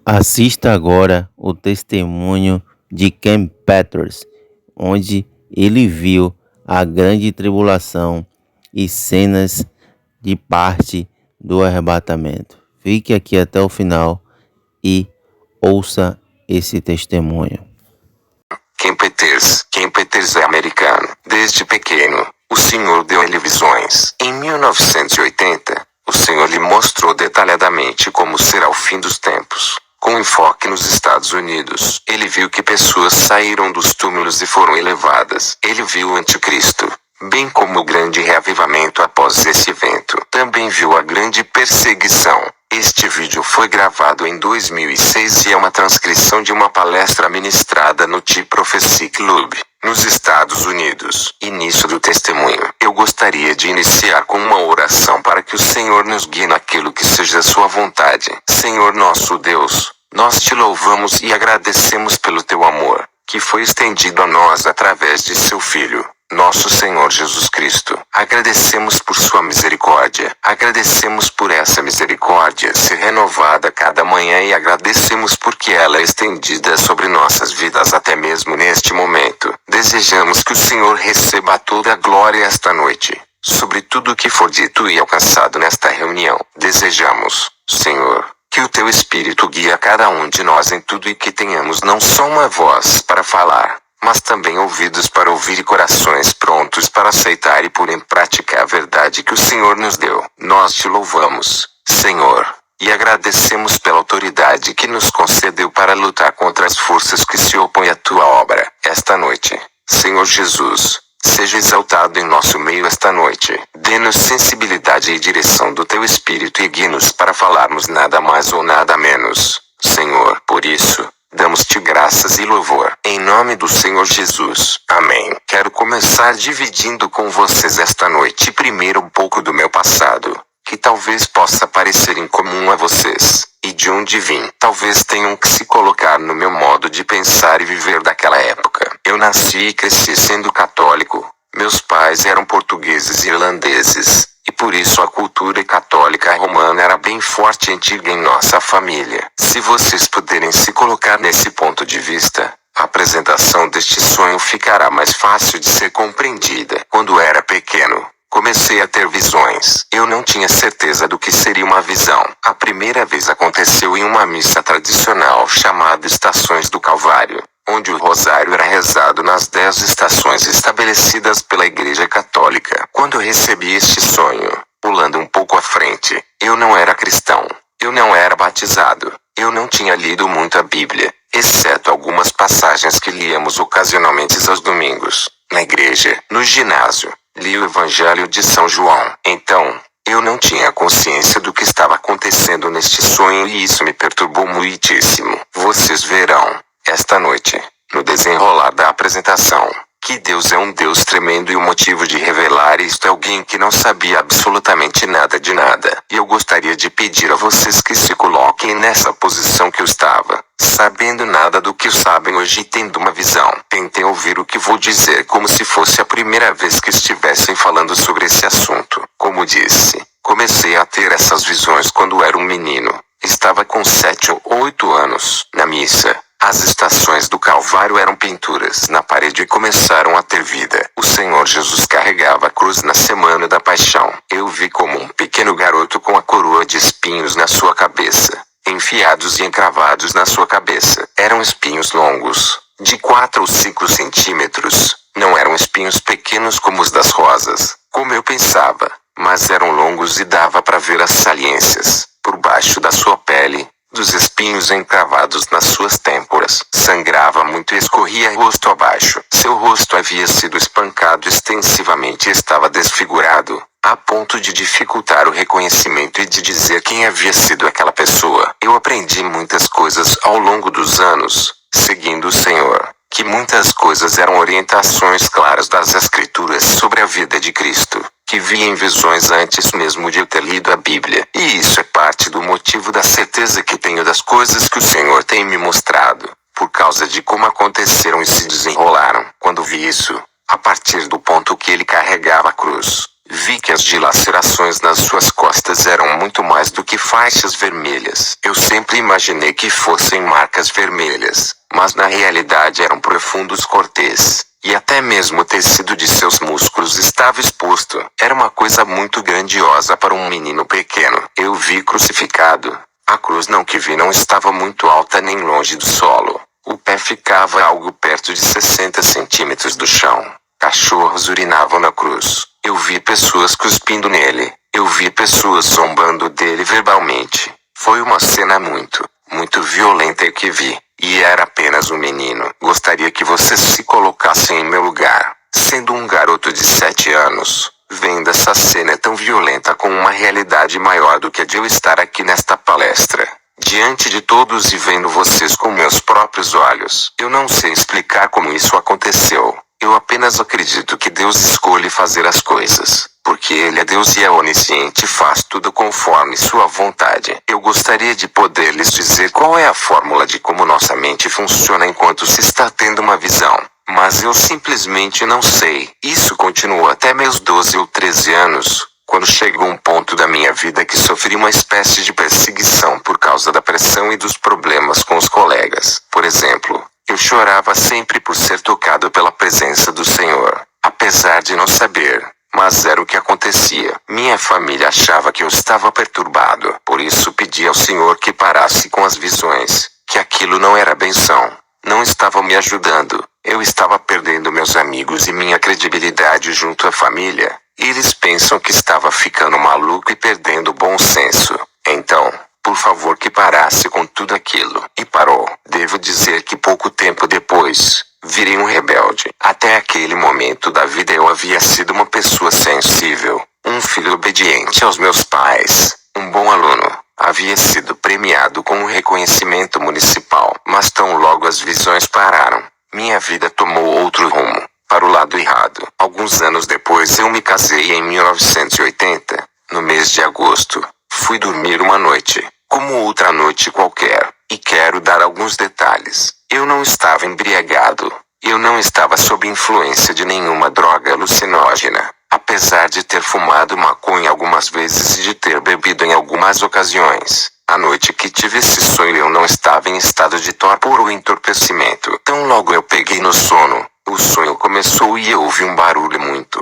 Assista agora o testemunho de Ken Peters, onde ele viu a grande tribulação e cenas de parte do arrebatamento. Fique aqui até o final e ouça esse testemunho. Ken Peters é americano. Desde pequeno, o Senhor deu a ele visões. Em 1980, o Senhor lhe mostrou detalhadamente como será o fim dos tempos. Com enfoque nos Estados Unidos, ele viu que pessoas saíram dos túmulos e foram elevadas. Ele viu o anticristo, bem como o grande reavivamento após esse evento. Também viu a grande perseguição. Este vídeo foi gravado em 2006 e é uma transcrição de uma palestra ministrada no Tea Prophecy Club, nos Estados Unidos. Início do testemunho. Eu gostaria de iniciar com uma oração para que o Senhor nos guie naquilo que seja a sua vontade. Senhor nosso Deus, nós te louvamos e agradecemos pelo teu amor, que foi estendido a nós através de seu Filho, nosso Senhor Jesus Cristo. Agradecemos por sua misericórdia. Agradecemos por essa misericórdia ser renovada cada manhã e agradecemos porque ela é estendida sobre nossas vidas até mesmo neste momento. Desejamos que o Senhor receba toda a glória esta noite, sobre tudo o que for dito e alcançado nesta reunião. Desejamos, Senhor, que o teu Espírito guie a cada um de nós em tudo e que tenhamos não só uma voz para falar, mas também ouvidos para ouvir e corações prontos para aceitar e pôr em prática a verdade que o Senhor nos deu. Nós te louvamos, Senhor, e agradecemos pela autoridade que nos concedeu para lutar contra as forças que se opõem à tua obra. Esta noite, Senhor Jesus, seja exaltado em nosso meio esta noite. Dê-nos sensibilidade e direção do teu Espírito e guie-nos para falarmos nada mais ou nada menos, Senhor. Por isso, damos-te graças e louvor. Em nome do Senhor Jesus. Amém. Quero começar dividindo com vocês esta noite primeiro um pouco do meu passado, que talvez possa parecer incomum a vocês, e de onde vim. Talvez tenham que se colocar no meu modo de pensar e viver daquela época. Eu nasci e cresci sendo católico. Meus pais eram portugueses e irlandeses, e por isso a cultura católica romana era bem forte e antiga em nossa família. Se vocês puderem se colocar nesse ponto de vista, a apresentação deste sonho ficará mais fácil de ser compreendida. Quando era pequeno, comecei a ter visões. Eu não tinha certeza do que seria uma visão. A primeira vez aconteceu em uma missa tradicional chamada Estações do Calvário, onde o rosário era rezado nas 10 estações estabelecidas pela Igreja Católica. Quando eu recebi este sonho, pulando um pouco à frente, eu não era cristão. Eu não era batizado. Eu não tinha lido muito a Bíblia, exceto algumas passagens que líamos ocasionalmente aos domingos, na igreja, no ginásio. Li o Evangelho de São João. Então, eu não tinha consciência do que estava acontecendo neste sonho e isso me perturbou muitíssimo. Vocês verão, esta noite, no desenrolar da apresentação, que Deus é um Deus tremendo e o motivo de revelar isto é alguém que não sabia absolutamente nada de nada. E eu gostaria de pedir a vocês que se coloquem nessa posição que eu estava, sabendo nada do que sabem hoje e tendo uma visão. Tentem ouvir o que vou dizer como se fosse a primeira vez que estivessem falando sobre esse assunto. Como disse, comecei a ter essas visões quando era um menino. Estava com 7 ou 8 anos. Na missa, as estações do Calvário eram pinturas na parede e começaram a ter vida. O Senhor Jesus carregava a cruz na semana da paixão. Eu vi como um pequeno garoto com a coroa de espinhos na sua cabeça, enfiados e encravados na sua cabeça. Eram espinhos longos, de 4 ou 5 centímetros. Não eram espinhos pequenos como os das rosas, como eu pensava, mas eram longos e dava para ver as saliências, por baixo da sua pele, dos espinhos encravados nas suas têmporas. Sangrava muito e escorria rosto abaixo. Seu rosto havia sido espancado extensivamente e estava desfigurado, a ponto de dificultar o reconhecimento e de dizer quem havia sido aquela pessoa. Eu aprendi muitas coisas ao longo dos anos, seguindo o Senhor, que muitas coisas eram orientações claras das Escrituras sobre a vida de Cristo, que vi em visões antes mesmo de eu ter lido a Bíblia. E isso é parte do motivo da certeza que tenho das coisas que o Senhor tem me mostrado, por causa de como aconteceram e se desenrolaram. Quando vi isso, a partir do ponto que ele carregava a cruz, vi que as dilacerações nas suas costas eram muito mais do que faixas vermelhas. Eu sempre imaginei que fossem marcas vermelhas, mas na realidade eram profundos cortes. E até mesmo o tecido de seus músculos estava exposto. Era uma coisa muito grandiosa para um menino pequeno. Eu vi crucificado. A cruz que vi não estava muito alta nem longe do solo. O pé ficava algo perto de 60 centímetros do chão. Cachorros urinavam na cruz. Eu vi pessoas cuspindo nele. Eu vi pessoas zombando dele verbalmente. Foi uma cena muito violenta que vi. E era apenas um menino. Gostaria que vocês se colocassem em meu lugar. Sendo um garoto de 7 anos, vendo essa cena tão violenta com uma realidade maior do que a de eu estar aqui nesta palestra, diante de todos e vendo vocês com meus próprios olhos. Eu não sei explicar como isso aconteceu. Eu apenas acredito que Deus escolhe fazer as coisas, porque Ele é Deus e é onisciente e faz tudo conforme sua vontade. Eu gostaria de poder lhes dizer qual é a fórmula de como nossa mente funciona enquanto se está tendo uma visão, mas eu simplesmente não sei. Isso continuou até meus 12 ou 13 anos, quando chegou um ponto da minha vida que sofri uma espécie de perseguição por causa da pressão e dos problemas com os colegas. Por exemplo, eu chorava sempre por ser tocado pela presença do Senhor, apesar de não saber, mas era o que acontecia. Minha família achava que eu estava perturbado, por isso pedi ao Senhor que parasse com as visões, que aquilo não era benção, não estava me ajudando. Eu estava perdendo meus amigos e minha credibilidade junto à família. Eles pensam que estava ficando maluco e perdendo o bom senso. Então, por favor, que parasse com tudo aquilo. E parou. Devo dizer que pouco tempo depois, virei um rebelde. Até aquele momento da vida eu havia sido uma pessoa sensível, um filho obediente aos meus pais, um bom aluno. Havia sido premiado com um reconhecimento municipal. Mas tão logo as visões pararam, minha vida tomou outro rumo, para o lado errado. Alguns anos depois eu me casei em 1980, no mês de agosto. Fui dormir uma noite, como outra noite qualquer, e quero dar alguns detalhes. Eu não estava embriagado. Eu não estava sob influência de nenhuma droga alucinógena, apesar de ter fumado maconha algumas vezes e de ter bebido em algumas ocasiões. A noite que tive esse sonho eu não estava em estado de torpor ou entorpecimento. Tão logo eu peguei no sono, o sonho começou e eu ouvi um barulho muito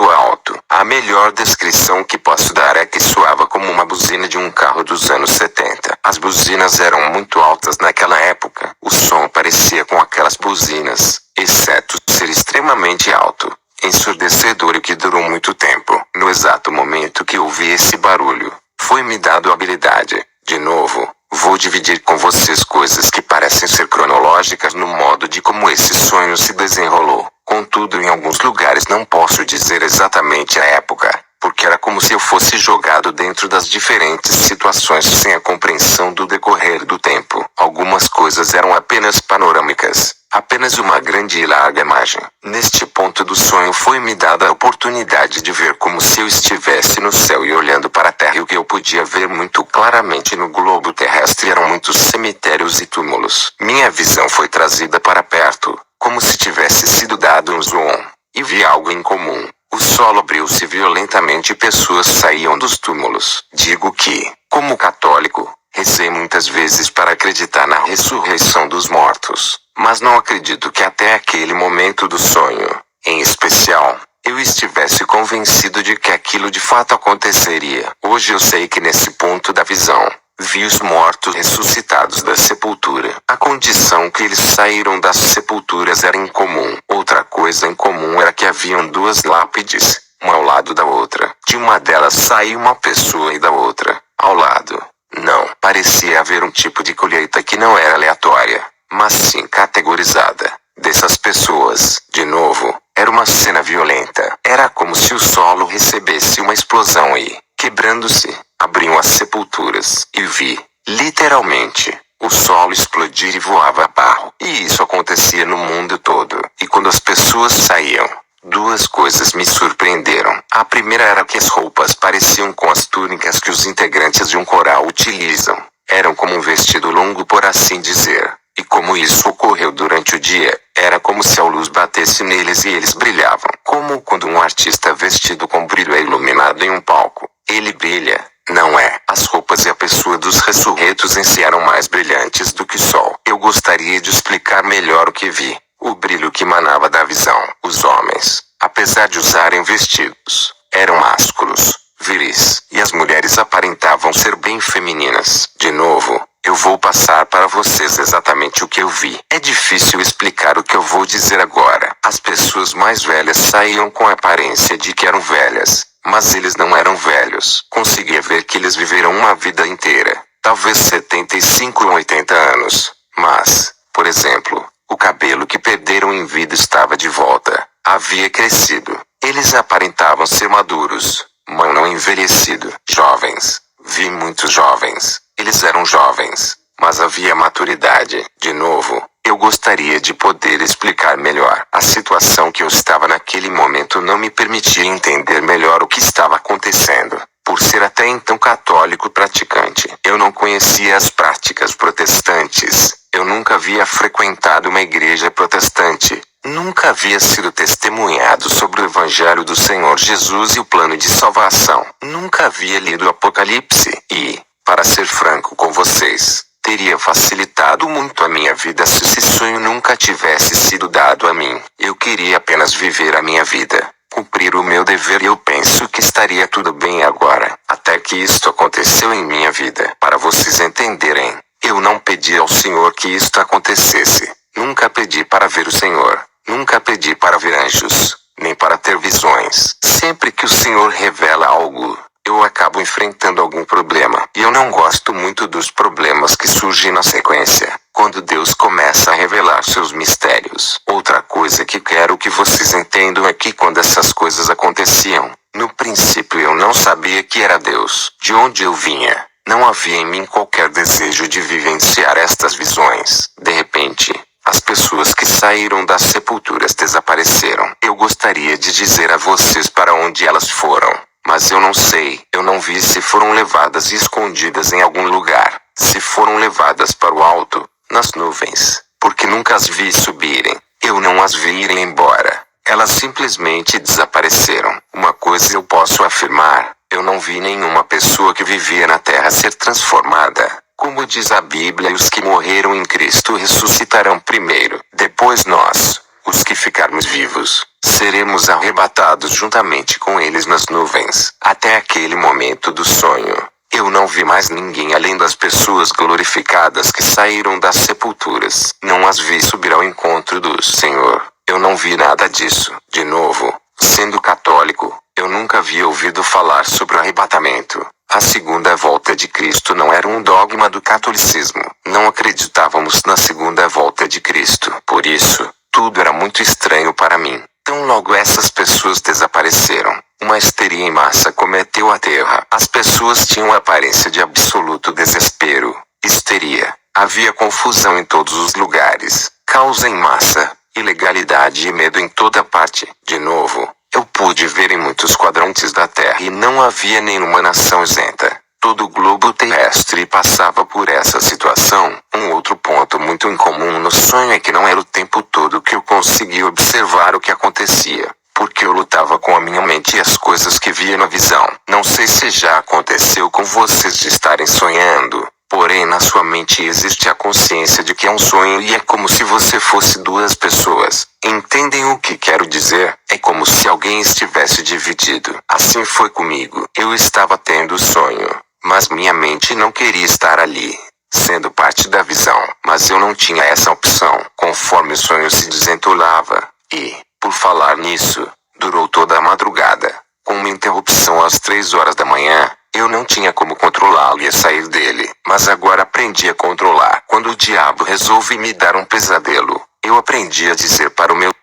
alto. A melhor descrição que posso dar é que soava como uma buzina de um carro dos anos 70. As buzinas eram muito altas naquela época. O som parecia com aquelas buzinas, exceto ser extremamente alto, ensurdecedor e que durou muito tempo. No exato momento que ouvi esse barulho, foi-me dado a habilidade. De novo, vou dividir com vocês coisas que parecem ser cronológicas no modo de como esse sonho se desenrolou. Contudo, em alguns lugares não posso dizer exatamente a época, porque era como se eu fosse jogado dentro das diferentes situações sem a compreensão do decorrer do tempo. Algumas coisas eram apenas panorâmicas, apenas uma grande e larga imagem. Neste ponto do sonho foi-me dada a oportunidade de ver como se eu estivesse no céu e olhando para a terra, e o que eu podia ver muito claramente no globo terrestre eram muitos cemitérios e túmulos. Minha visão foi trazida para perto, como se tivesse sido dado um zoom, e vi algo incomum. O solo abriu-se violentamente e pessoas saíam dos túmulos. Digo que, como católico, rezei muitas vezes para acreditar na ressurreição dos mortos, mas não acredito que até aquele momento do sonho, em especial, eu estivesse convencido de que aquilo de fato aconteceria. Hoje eu sei que nesse ponto da visão, vi os mortos ressuscitados da sepultura. A condição que eles saíram das sepulturas era incomum. Outra coisa incomum era que haviam duas lápides, uma ao lado da outra. De uma delas saiu uma pessoa e da outra, ao lado, não. Parecia haver um tipo de colheita que não era aleatória, mas sim categorizada. Dessas pessoas, de novo, era uma cena violenta. Era como se o solo recebesse uma explosão e, quebrando-se, abriam as sepulturas, e vi, literalmente, o solo explodir e voava barro. E isso acontecia no mundo todo. E quando as pessoas saíam, duas coisas me surpreenderam. A primeira era que as roupas pareciam com as túnicas que os integrantes de um coral utilizam. Eram como um vestido longo, por assim dizer. E como isso ocorreu durante o dia, era como se a luz batesse neles e eles brilhavam. Como quando um artista vestido com brilho é iluminado em um palco. Ele brilha, não é? As roupas e a pessoa dos ressurretos em si eram mais brilhantes do que o sol. Eu gostaria de explicar melhor o que vi. O brilho que emanava da visão. Os homens, apesar de usarem vestidos, eram másculos, viris, e as mulheres aparentavam ser bem femininas. De novo, eu vou passar para vocês exatamente o que eu vi. É difícil explicar o que eu vou dizer agora. As pessoas mais velhas saíam com a aparência de que eram velhas, mas eles não eram velhos. Conseguia ver que eles viveram uma vida inteira, talvez 75 ou 80 anos. Mas, por exemplo, o cabelo que perderam em vida estava de volta. Havia crescido. Eles aparentavam ser maduros, mas não envelhecido. Jovens. Vi muitos jovens. Eles eram jovens, mas havia maturidade. De novo, eu gostaria de poder explicar melhor. A situação que eu estava naquele momento não me permitia entender melhor o que estava acontecendo. Por ser até então católico praticante, eu não conhecia as práticas protestantes. Eu nunca havia frequentado uma igreja protestante. Nunca havia sido testemunhado sobre o Evangelho do Senhor Jesus e o plano de salvação. Nunca havia lido o Apocalipse e, para ser franco com vocês, teria facilitado muito a minha vida se esse sonho nunca tivesse sido dado a mim. Eu queria apenas viver a minha vida, cumprir o meu dever e eu penso que estaria tudo bem agora. Até que isto aconteceu em minha vida. Para vocês entenderem, eu não pedi ao Senhor que isto acontecesse. Nunca pedi para ver o Senhor. Nunca pedi para ver anjos, nem para ter visões. Sempre que o Senhor revela algo, eu acabo enfrentando algum problema. E eu não gosto muito dos problemas que surgem na sequência, quando Deus começa a revelar seus mistérios. Outra coisa que quero que vocês entendam é que quando essas coisas aconteciam, no princípio eu não sabia que era Deus. De onde eu vinha, não havia em mim qualquer desejo de vivenciar estas visões. De repente, as pessoas que saíram das sepulturas desapareceram. Eu gostaria de dizer a vocês para onde elas foram, mas eu não sei. Eu não vi se foram levadas e escondidas em algum lugar. Se foram levadas para o alto, nas nuvens, porque nunca as vi subirem. Eu não as vi irem embora. Elas simplesmente desapareceram. Uma coisa eu posso afirmar: eu não vi nenhuma pessoa que vivia na terra ser transformada. Como diz a Bíblia, os que morreram em Cristo ressuscitarão primeiro. Depois nós, os que ficarmos vivos, seremos arrebatados juntamente com eles nas nuvens. Até aquele momento do sonho, eu não vi mais ninguém além das pessoas glorificadas que saíram das sepulturas. Não as vi subir ao encontro do Senhor. Eu não vi nada disso. De novo, sendo católico, eu nunca havia ouvido falar sobre o arrebatamento. A segunda volta de Cristo não era um dogma do catolicismo. Não acreditávamos na segunda volta de Cristo. Por isso, tudo era muito estranho para mim. Tão logo essas pessoas desapareceram, uma histeria em massa cometeu a terra. As pessoas tinham a aparência de absoluto desespero. Histeria. Havia confusão em todos os lugares. Caos em massa. Ilegalidade e medo em toda parte. De novo, eu pude ver em muitos quadrantes da Terra e não havia nenhuma nação isenta. Todo o globo terrestre passava por essa situação. Um outro ponto muito incomum no sonho é que não era o tempo todo que eu conseguia observar o que acontecia, porque eu lutava com a minha mente e as coisas que via na visão. Não sei se já aconteceu com vocês de estarem sonhando, porém na sua mente existe a consciência de que é um sonho e é como se você fosse duas pessoas. Entendem o que quero dizer? É como se alguém estivesse dividido. Assim foi comigo. Eu estava tendo o sonho, mas minha mente não queria estar ali, sendo parte da visão. Mas eu não tinha essa opção. Conforme o sonho se desentolava, e, por falar nisso, durou toda a madrugada, com uma interrupção às 3 horas da manhã, eu não tinha como controlá-lo e sair dele. Mas agora aprendi a controlar. Quando o diabo resolve me dar um pesadelo, eu aprendi a dizer para o meu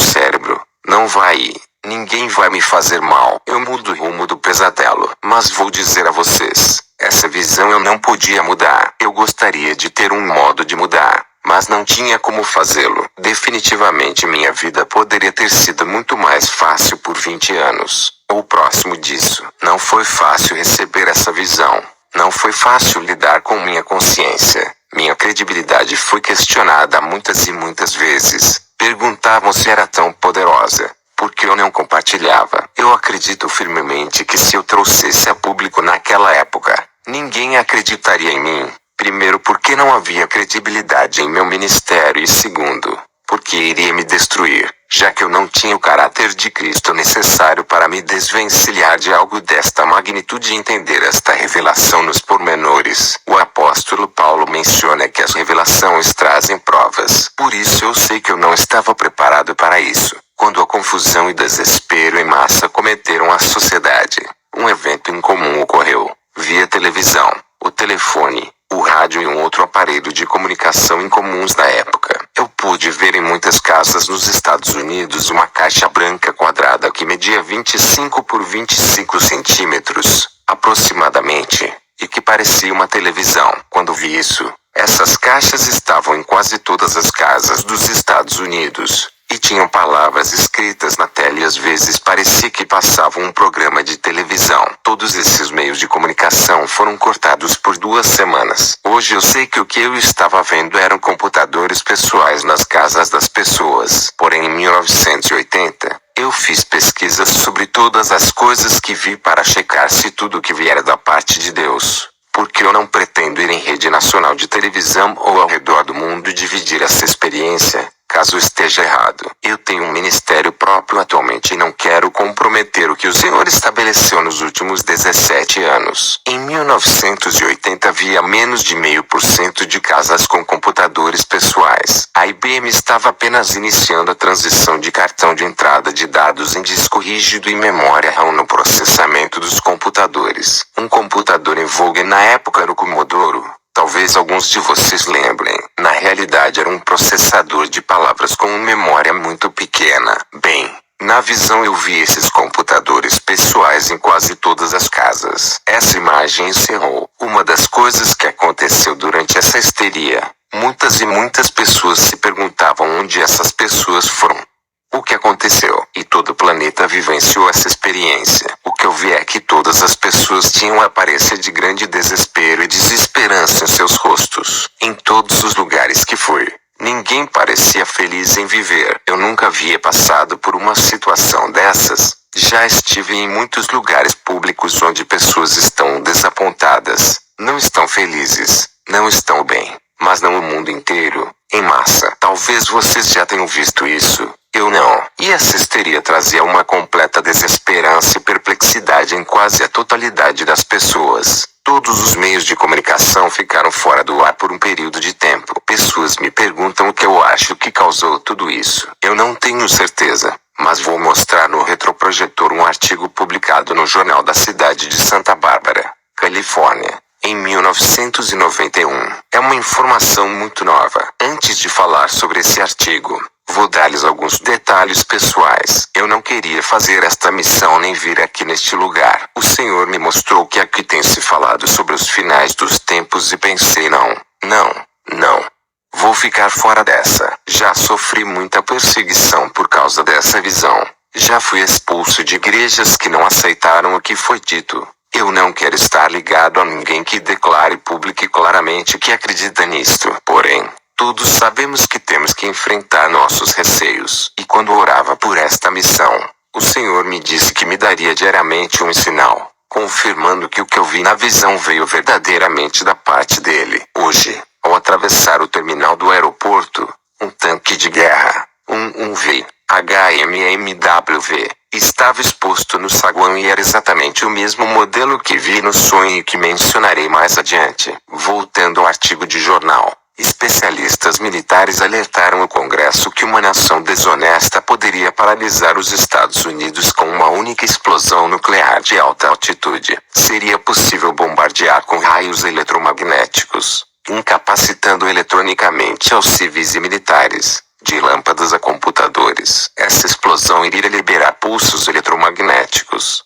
cérebro: não vai, ninguém vai me fazer mal. Eu mudo o rumo do pesadelo. Mas vou dizer a vocês, essa visão eu não podia mudar. Eu gostaria de ter um modo de mudar, mas não tinha como fazê-lo. Definitivamente minha vida poderia ter sido muito mais fácil por 20 anos, ou próximo disso. Não foi fácil receber essa visão. Não foi fácil lidar com minha consciência. Minha credibilidade foi questionada muitas e muitas vezes. Perguntavam se era tão poderosa, porque eu não compartilhava. Eu acredito firmemente que se eu trouxesse a público naquela época, ninguém acreditaria em mim. Primeiro, porque não havia credibilidade em meu ministério, e segundo, porque iria me destruir, já que eu não tinha o caráter de Cristo necessário para me desvencilhar de algo desta magnitude e entender esta revelação nos pormenores. O apóstolo Paulo menciona que as revelações trazem provas. Por isso eu sei que eu não estava preparado para isso. Quando a confusão e desespero em massa cometeram a sociedade, um evento incomum ocorreu. Via televisão, o telefone, o rádio e um outro aparelho de comunicação incomuns da época. Eu pude ver em muitas casas nos Estados Unidos uma caixa branca quadrada que media 25 por 25 centímetros, aproximadamente, e que parecia uma televisão. Quando vi isso, essas caixas estavam em quase todas as casas dos Estados Unidos, e tinham palavras escritas na tela e às vezes parecia que passavam um programa de televisão. Todos esses meios de comunicação foram cortados por 2 semanas. Hoje eu sei que o que eu estava vendo eram computadores pessoais nas casas das pessoas. Porém, em 1980, eu fiz pesquisas sobre todas as coisas que vi para checar se tudo que viera da parte de Deus. Porque eu não pretendo ir em rede nacional de televisão ou ao redor do mundo e dividir essa experiência, caso esteja errado. Eu tenho um ministério próprio atualmente e não quero comprometer o que o Senhor estabeleceu nos últimos 17 anos. Em 1980 havia menos de 0,5% de casas com computadores pessoais. A IBM estava apenas iniciando a transição de cartão de entrada de dados em disco rígido e memória RAM no processamento dos computadores. Um computador em voga na época era o Commodore. Talvez alguns de vocês lembrem. Na realidade era um processador de palavras com uma memória muito pequena. Bem, na visão eu vi esses computadores pessoais em quase todas as casas. Essa imagem encerrou uma das coisas que aconteceu durante essa histeria. Muitas e muitas pessoas se perguntavam onde essas pessoas foram. O que aconteceu? E todo o planeta vivenciou essa experiência. O que eu vi é que todas as pessoas tinham a aparência de grande desespero e desesperança em seus rostos. Em todos os lugares que fui, ninguém parecia feliz em viver. Eu nunca havia passado por uma situação dessas. Já estive em muitos lugares públicos onde pessoas estão desapontadas, não estão felizes, não estão bem. Mas não o mundo inteiro, em massa. Talvez vocês já tenham visto isso. Eu não. E essa histeria trazia uma completa desesperança e perplexidade em quase a totalidade das pessoas. Todos os meios de comunicação ficaram fora do ar por um período de tempo. Pessoas me perguntam o que eu acho que causou tudo isso. Eu não tenho certeza, mas vou mostrar no retroprojetor um artigo publicado no Jornal da Cidade de Santa Bárbara, Califórnia, em 1991. É uma informação muito nova. Antes de falar sobre esse artigo, vou dar-lhes alguns detalhes pessoais. Eu não queria fazer esta missão nem vir aqui neste lugar. O Senhor me mostrou que aqui tem se falado sobre os finais dos tempos e pensei não. Vou ficar fora dessa. Já sofri muita perseguição por causa dessa visão. Já fui expulso de igrejas que não aceitaram o que foi dito. Eu não quero estar ligado a ninguém que declare público e claramente que acredita nisto. Porém, todos sabemos que temos que enfrentar nossos receios. E quando orava por esta missão, o Senhor me disse que me daria diariamente um sinal, confirmando que o que eu vi na visão veio verdadeiramente da parte dele. Hoje, ao atravessar o terminal do aeroporto, um tanque de guerra, um HMMW, estava exposto no saguão e era exatamente o mesmo modelo que vi no sonho e que mencionarei mais adiante. Voltando ao artigo de jornal, especialistas militares alertaram o Congresso que uma nação desonesta poderia paralisar os Estados Unidos com uma única explosão nuclear de alta altitude. Seria possível bombardear com raios eletromagnéticos, incapacitando eletronicamente aos civis e militares, de lâmpadas a computadores. Essa explosão iria liberar pulsos eletromagnéticos,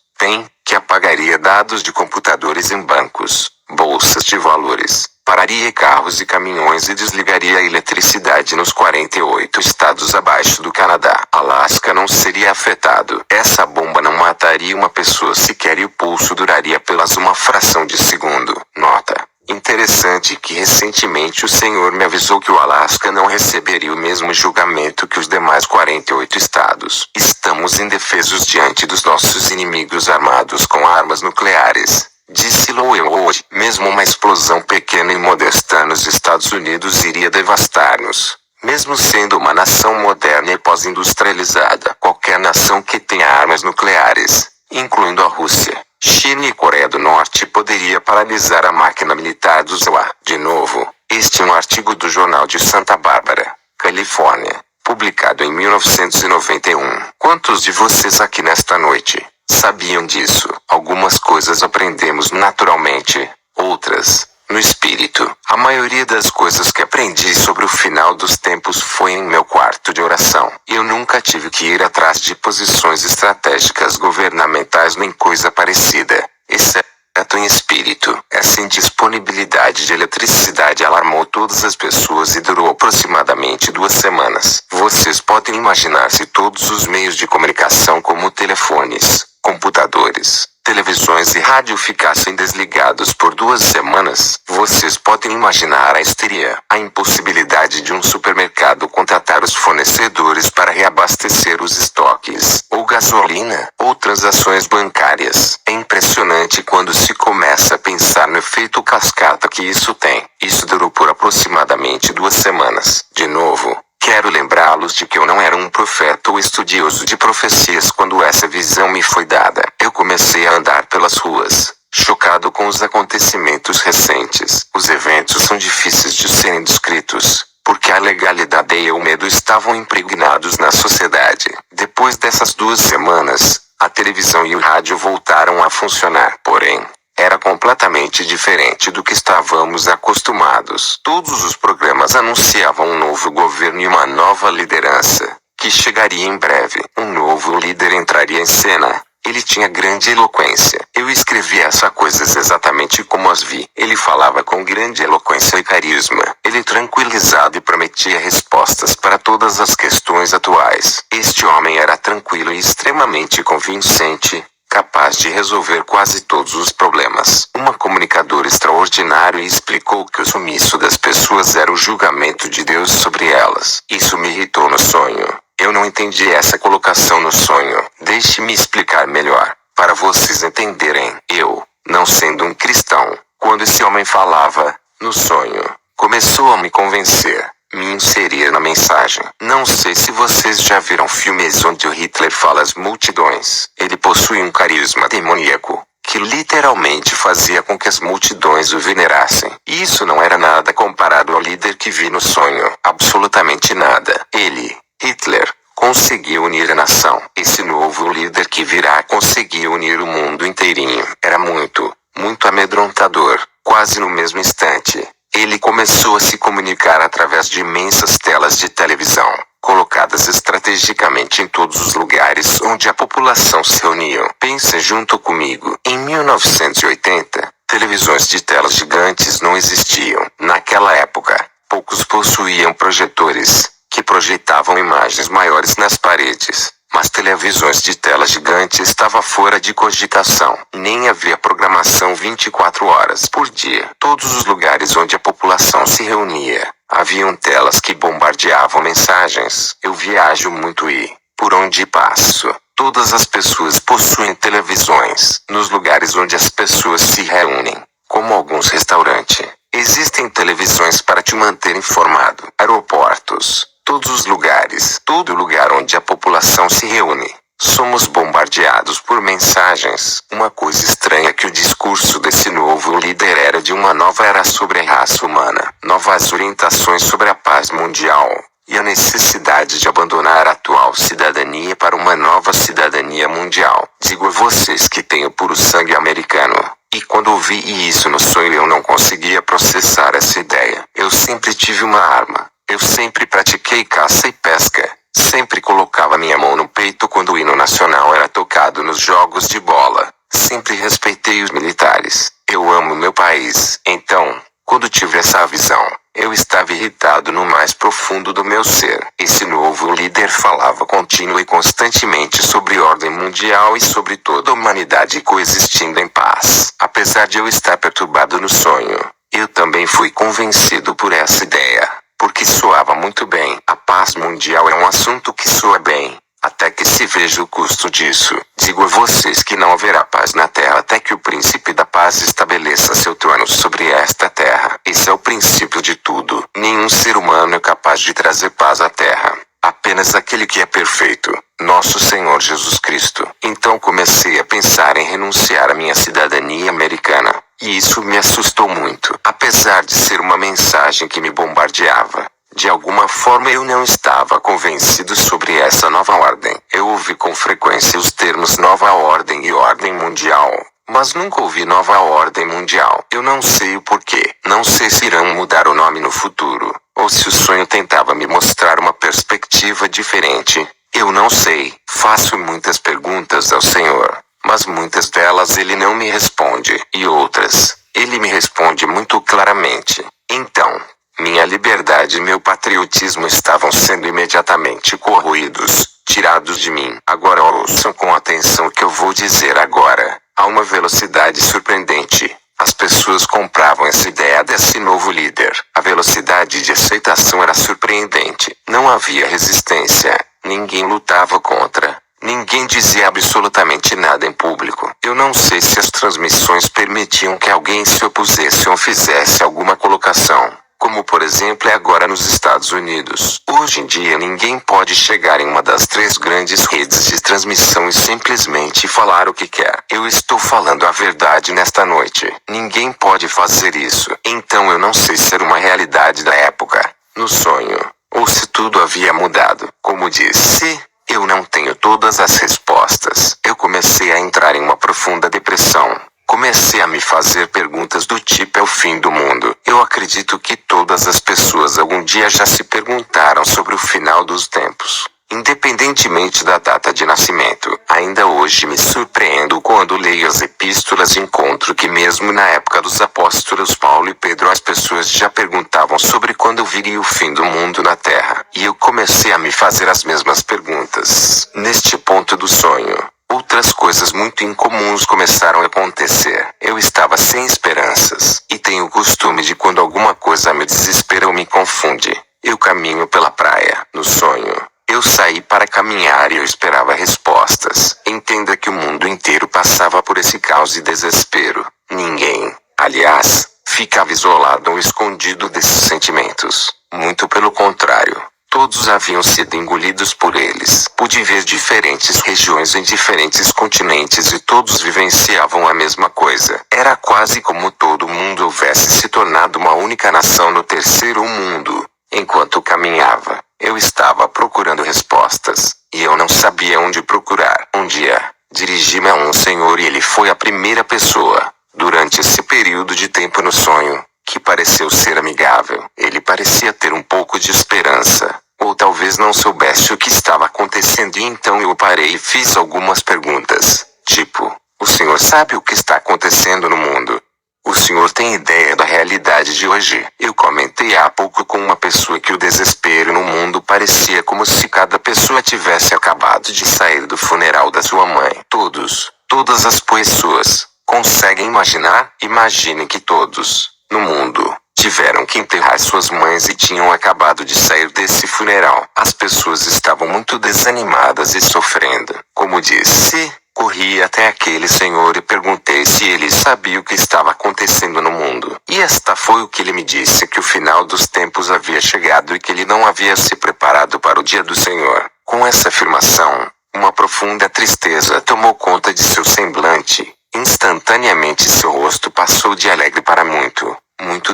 que apagaria dados de computadores em bancos, bolsas de valores, pararia carros e caminhões e desligaria a eletricidade nos 48 estados abaixo do Canadá. Alasca não seria afetado. Essa bomba não mataria uma pessoa sequer e o pulso duraria apenas uma fração de segundo. Nota: em interessante que recentemente o Senhor me avisou que o Alasca não receberia o mesmo julgamento que os demais 48 estados. Estamos indefesos diante dos nossos inimigos armados com armas nucleares, disse Lowell hoje. Mesmo uma explosão pequena e modesta nos Estados Unidos iria devastar-nos. Mesmo sendo uma nação moderna e pós-industrializada, qualquer nação que tenha armas nucleares, incluindo a Rússia, China e Coreia do Norte, poderia paralisar a máquina militar do ZOA. De novo, este é um artigo do Jornal de Santa Bárbara, Califórnia, publicado em 1991. Quantos de vocês aqui nesta noite sabiam disso? Algumas coisas aprendemos naturalmente, outras no espírito. A maioria das coisas que aprendi sobre o final dos tempos foi em meu quarto de oração. Eu nunca tive que ir atrás de posições estratégicas governamentais nem coisa parecida, exceto em espírito. Essa indisponibilidade de eletricidade alarmou todas as pessoas e durou aproximadamente 2 semanas. Vocês podem imaginar se todos os meios de comunicação como telefones, computadores, televisões e rádio ficassem desligados por 2 semanas. Vocês podem imaginar a histeria, a impossibilidade de um supermercado contratar os fornecedores para reabastecer os estoques, ou gasolina, ou transações bancárias. É impressionante quando se começa a pensar no efeito cascata que isso tem. Isso durou por aproximadamente 2 semanas. De novo, quero lembrá-los de que eu não era um profeta ou estudioso de profecias quando essa visão me foi dada. Eu comecei a andar pelas ruas, chocado com os acontecimentos recentes. Os eventos são difíceis de serem descritos, porque a legalidade e o medo estavam impregnados na sociedade. Depois dessas 2 semanas, a televisão e o rádio voltaram a funcionar. Porém, era completamente diferente do que estávamos acostumados. Todos os programas anunciavam um novo governo e uma nova liderança, que chegaria em breve. Um novo líder entraria em cena. Ele tinha grande eloquência. Eu escrevi essas coisas exatamente como as vi. Ele falava com grande eloquência e carisma. Ele tranquilizado e prometia respostas para todas as questões atuais. Este homem era tranquilo e extremamente convincente, capaz de resolver quase todos os problemas. Um comunicador extraordinário explicou que o sumiço das pessoas era o julgamento de Deus sobre elas. Isso me irritou no sonho. Eu não entendi essa colocação no sonho. Deixe-me explicar melhor, para vocês entenderem. Eu, não sendo um cristão, quando esse homem falava, no sonho, começou a me convencer, me inserir na mensagem. Não sei se vocês já viram filmes onde o Hitler fala às multidões. Ele possui um carisma demoníaco, que literalmente fazia com que as multidões o venerassem. E isso não era nada comparado ao líder que vi no sonho. Absolutamente nada. Ele, Hitler, conseguiu unir a nação. Esse novo líder que virá conseguiu unir o mundo inteirinho. Era muito, muito amedrontador. Quase no mesmo instante, ele começou a se comunicar através de imensas telas de televisão, colocadas estrategicamente em todos os lugares onde a população se reunia. Pense junto comigo. Em 1980, televisões de telas gigantes não existiam. Naquela época, poucos possuíam projetores, que projetavam imagens maiores nas paredes. Mas televisões de tela gigante estava fora de cogitação. Nem havia programação 24 horas por dia. Todos os lugares onde a população se reunia, haviam telas que bombardeavam mensagens. Eu viajo muito e, por onde passo, todas as pessoas possuem televisões. Nos lugares onde as pessoas se reúnem, como alguns restaurantes, existem televisões para te manter informado. Aeroportos, todos os lugares, todo lugar onde a população se reúne, somos bombardeados por mensagens. Uma coisa estranha é que o discurso desse novo líder era de uma nova era sobre a raça humana, novas orientações sobre a paz mundial, e a necessidade de abandonar a atual cidadania para uma nova cidadania mundial. Digo a vocês que tenho puro sangue americano. E quando ouvi isso no sonho eu não conseguia processar essa ideia. Eu sempre tive uma arma. Eu sempre pratiquei caça e pesca. Sempre colocava minha mão no peito quando o hino nacional era tocado nos jogos de bola. Sempre respeitei os militares. Eu amo meu país. Então, quando tive essa visão, eu estava irritado no mais profundo do meu ser. Esse novo líder falava contínua e constantemente sobre ordem mundial e sobre toda a humanidade coexistindo em paz. Apesar de eu estar perturbado no sonho, Eu também fui convencido por essa ideia, porque soava muito bem. A paz mundial é um assunto que soa bem, até que se veja o custo disso. Digo a vocês que não haverá paz na terra até que o príncipe da paz estabeleça seu trono sobre esta terra. Esse é o princípio de tudo. Nenhum ser humano é capaz de trazer paz à terra. Apenas aquele que é perfeito, nosso Senhor Jesus Cristo. Então comecei a pensar em renunciar à minha cidadania americana. E isso me assustou muito. Apesar de ser uma mensagem que me bombardeava, de alguma forma eu não estava convencido sobre essa nova ordem. Eu ouvi com frequência os termos nova ordem e ordem mundial, mas nunca ouvi nova ordem mundial. Eu não sei o porquê. Não sei se irão mudar o nome no futuro, ou se o sonho tentava me mostrar uma perspectiva diferente. Eu não sei. Faço muitas perguntas ao Senhor, mas muitas delas ele não me responde, e outras, ele me responde muito claramente. Então, minha liberdade e meu patriotismo estavam sendo imediatamente corroídos, tirados de mim. Agora ouçam com atenção o que eu vou dizer agora. A uma velocidade surpreendente, as pessoas compravam essa ideia desse novo líder. A velocidade de aceitação era surpreendente. Não havia resistência. Ninguém lutava contra. Ninguém dizia absolutamente nada em público. Eu não sei se as transmissões permitiam que alguém se opusesse ou fizesse alguma colocação, como por exemplo é agora nos Estados Unidos. Hoje em dia ninguém pode chegar em uma das 3 grandes redes de transmissão e simplesmente falar o que quer. Eu estou falando a verdade nesta noite. Ninguém pode fazer isso. Então eu não sei se era uma realidade da época, no sonho, ou se tudo havia mudado. Como disse, eu não tenho todas as respostas. Eu comecei a entrar em uma profunda depressão. Comecei a me fazer perguntas do tipo: é o fim do mundo? Eu acredito que todas as pessoas algum dia já se perguntaram sobre o final dos tempos, independentemente da data de nascimento. Ainda hoje me surpreendo quando leio as epístolas e encontro que mesmo na época dos apóstolos Paulo e Pedro as pessoas já perguntavam sobre quando viria o fim do mundo na terra. E eu comecei a me fazer as mesmas perguntas. Neste ponto do sonho, outras coisas muito incomuns começaram a acontecer. Eu estava sem esperanças, e tenho o costume de quando alguma coisa me desespera ou me confunde, eu caminho pela praia. No sonho, eu saí para caminhar e eu esperava respostas. Entenda que o mundo inteiro passava por esse caos e desespero. Ninguém, aliás, ficava isolado ou escondido desses sentimentos. Muito pelo contrário. Todos haviam sido engolidos por eles. Pude ver diferentes regiões em diferentes continentes e todos vivenciavam a mesma coisa. Era quase como todo mundo houvesse se tornado uma única nação no terceiro mundo. Enquanto caminhava, eu estava procurando respostas, e eu não sabia onde procurar. Um dia, dirigi-me a um senhor e ele foi a primeira pessoa, durante esse período de tempo no sonho, que pareceu ser amigável. Ele parecia ter um pouco de esperança, ou talvez não soubesse o que estava acontecendo, e então eu parei e fiz algumas perguntas, tipo: o senhor sabe o que está acontecendo no mundo? O senhor tem ideia da realidade de hoje? Eu comentei há pouco com uma pessoa que o desespero no mundo parecia como se cada pessoa tivesse acabado de sair do funeral da sua mãe. Todas as pessoas, conseguem imaginar? Imaginem que todos, no mundo, tiveram que enterrar suas mães e tinham acabado de sair desse funeral. As pessoas estavam muito desanimadas e sofrendo. Como disse, corri até aquele senhor e perguntei se ele sabia o que estava acontecendo no mundo. E esta foi o que ele me disse: que o final dos tempos havia chegado e que ele não havia se preparado para o dia do Senhor. Com essa afirmação, uma profunda tristeza tomou conta de seu semblante. Instantaneamente seu rosto passou de alegre para muito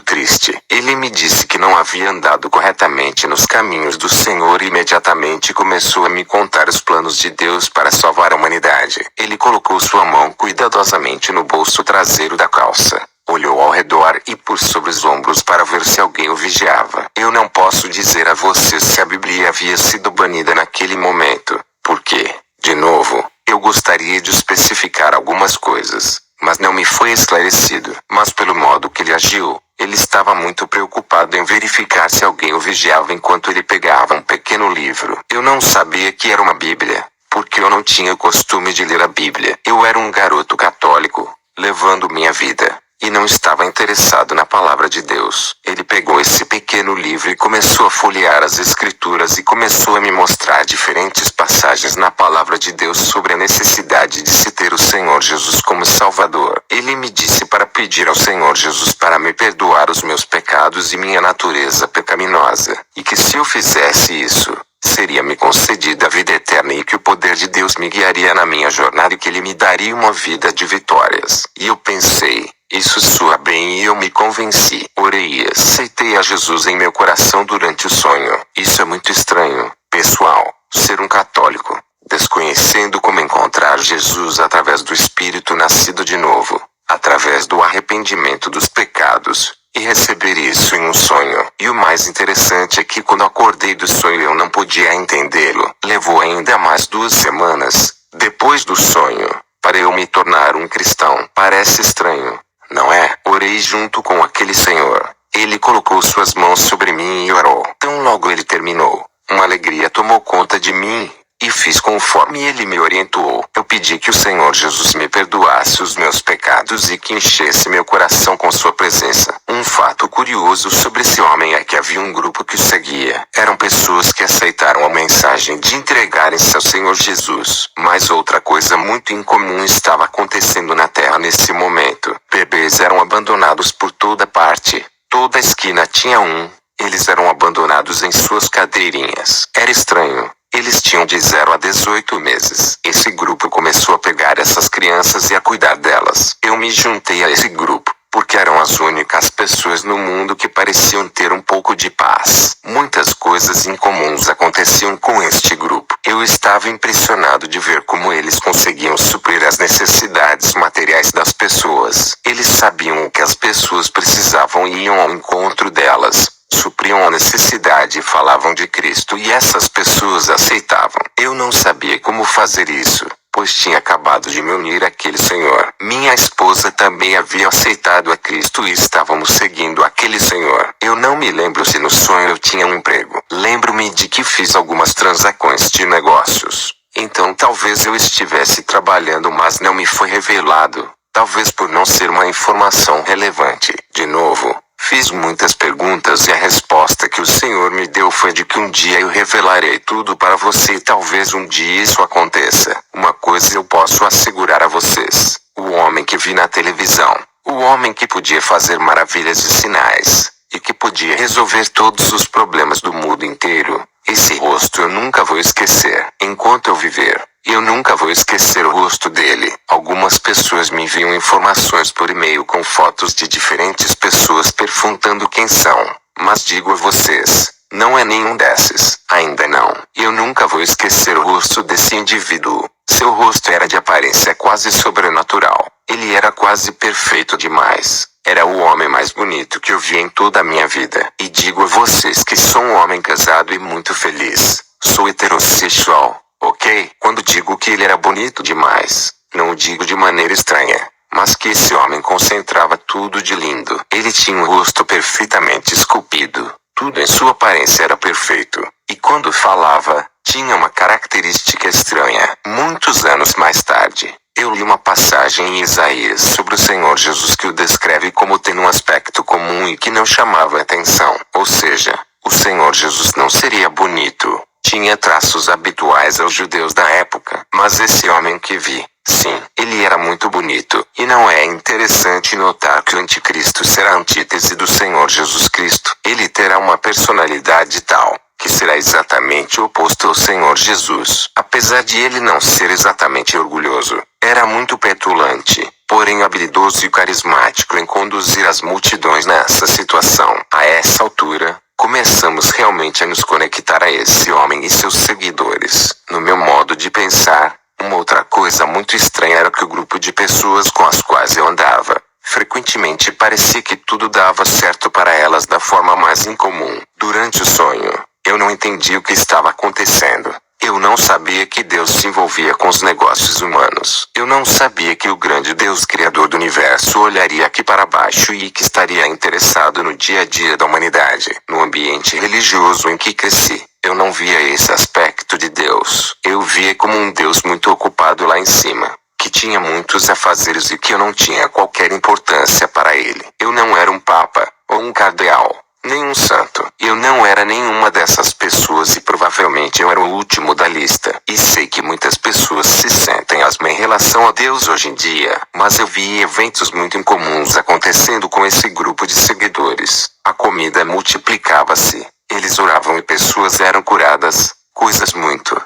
triste. Ele me disse que não havia andado corretamente nos caminhos do Senhor e imediatamente começou a me contar os planos de Deus para salvar a humanidade. Ele colocou sua mão cuidadosamente no bolso traseiro da calça, olhou ao redor e por sobre os ombros para ver se alguém o vigiava. Eu não posso dizer a você se a Bíblia havia sido banida naquele momento, porque, de novo, eu gostaria de especificar algumas coisas, mas não me foi esclarecido. Mas pelo modo que ele agiu, ele estava muito preocupado em verificar se alguém o vigiava enquanto ele pegava um pequeno livro. Eu não sabia que era uma Bíblia, porque eu não tinha o costume de ler a Bíblia. Eu era um garoto católico, levando minha vida, e não estava interessado na palavra de Deus. Ele pegou esse pequeno livro e começou a folhear as escrituras e começou a me mostrar diferentes passagens na palavra de Deus sobre a necessidade de se ter o Senhor Jesus como Salvador. Ele me disse para pedir ao Senhor Jesus para me perdoar os meus pecados e minha natureza pecaminosa, e que se eu fizesse isso, seria-me concedida a vida eterna e que o poder de Deus me guiaria na minha jornada e que Ele me daria uma vida de vitórias. E eu pensei, isso soa bem e eu me convenci. Orei e aceitei a Jesus em meu coração durante o sonho. Isso é muito estranho, pessoal, ser um católico, desconhecendo como encontrar Jesus através do Espírito nascido de novo, através do arrependimento dos pecados, e receber isso em um sonho. E o mais interessante é que quando acordei do sonho eu não podia entendê-lo. Levou ainda mais 2 semanas, depois do sonho, para eu me tornar um cristão. Parece estranho, não é? Orei junto com aquele senhor. Ele colocou suas mãos sobre mim e orou. Tão logo ele terminou, uma alegria tomou conta de mim, e fiz conforme ele me orientou. Eu pedi que o Senhor Jesus me perdoasse os meus pecados e que enchesse meu coração com sua presença. Um fato curioso sobre esse homem é que havia um grupo que o seguia. Eram pessoas que aceitaram a mensagem de entregarem-se ao Senhor Jesus. Mas outra coisa muito incomum estava acontecendo na terra nesse momento. Bebês eram abandonados por toda parte. Toda esquina tinha um. Eles eram abandonados em suas cadeirinhas. Era estranho. Eles tinham de 0 a 18 meses. Esse grupo começou a pegar essas crianças e a cuidar delas. Eu me juntei a esse grupo, porque eram as únicas pessoas no mundo que pareciam ter um pouco de paz. Muitas coisas incomuns aconteciam com este grupo. Eu estava impressionado de ver como eles conseguiam suprir as necessidades materiais das pessoas. Eles sabiam o que as pessoas precisavam e iam ao encontro delas. Supriam a necessidade e falavam de Cristo e essas pessoas aceitavam. Eu não sabia como fazer isso, pois tinha acabado de me unir àquele senhor. Minha esposa também havia aceitado a Cristo e estávamos seguindo aquele senhor. Eu não me lembro se no sonho eu tinha um emprego. Lembro-me de que fiz algumas transações de negócios. Então talvez eu estivesse trabalhando, mas não me foi revelado. Talvez por não ser uma informação relevante. De novo, fiz muitas perguntas e a resposta que o Senhor me deu foi de que um dia eu revelarei tudo para você e talvez um dia isso aconteça. Uma coisa eu posso assegurar a vocês: o homem que vi na televisão, o homem que podia fazer maravilhas e sinais, e que podia resolver todos os problemas do mundo inteiro, esse rosto eu nunca vou esquecer. Enquanto eu viver, eu nunca vou esquecer o rosto dele. Algumas pessoas me enviam informações por e-mail com fotos de diferentes pessoas perguntando quem são. Mas digo a vocês, não é nenhum desses. Ainda não. Eu nunca vou esquecer o rosto desse indivíduo. Seu rosto era de aparência quase sobrenatural. Ele era quase perfeito demais. Era o homem mais bonito que eu vi em toda a minha vida. E digo a vocês que sou um homem casado e muito feliz. Sou heterossexual. Ok? Quando digo que ele era bonito demais, não o digo de maneira estranha, mas que esse homem concentrava tudo de lindo. Ele tinha um rosto perfeitamente esculpido. Tudo em sua aparência era perfeito. E quando falava, tinha uma característica estranha. Muitos anos mais tarde, eu li uma passagem em Isaías sobre o Senhor Jesus que o descreve como tendo um aspecto comum e que não chamava atenção. Ou seja, o Senhor Jesus não seria bonito. Tinha traços habituais aos judeus da época. Mas esse homem que vi, sim, ele era muito bonito. E não é interessante notar que o anticristo será a antítese do Senhor Jesus Cristo? Ele terá uma personalidade tal, que será exatamente o oposto ao Senhor Jesus. Apesar de ele não ser exatamente orgulhoso, era muito petulante, porém habilidoso e carismático em conduzir as multidões nessa situação. A essa altura, começamos realmente a nos conectar a esse homem e seus seguidores. No meu modo de pensar, uma outra coisa muito estranha era que o grupo de pessoas com as quais eu andava, frequentemente parecia que tudo dava certo para elas da forma mais incomum. Durante o sonho, eu não entendi o que estava acontecendo. Eu não sabia que Deus se envolvia com os negócios humanos. Eu não sabia que o grande Deus criador do universo olharia aqui para baixo e que estaria interessado no dia a dia da humanidade. No ambiente religioso em que cresci, eu não via esse aspecto de Deus. Eu via como um Deus muito ocupado lá em cima, que tinha muitos afazeres e que eu não tinha qualquer importância para ele. Eu não era um papa, ou um cardeal, nem um santo. Eu não era nenhuma dessas pessoas e provavelmente eu era o último da lista. E sei que muitas pessoas se sentem asma em relação a Deus hoje em dia, mas eu vi eventos muito incomuns acontecendo com esse grupo de seguidores. A comida multiplicava-se, eles oravam e pessoas eram curadas, coisas muito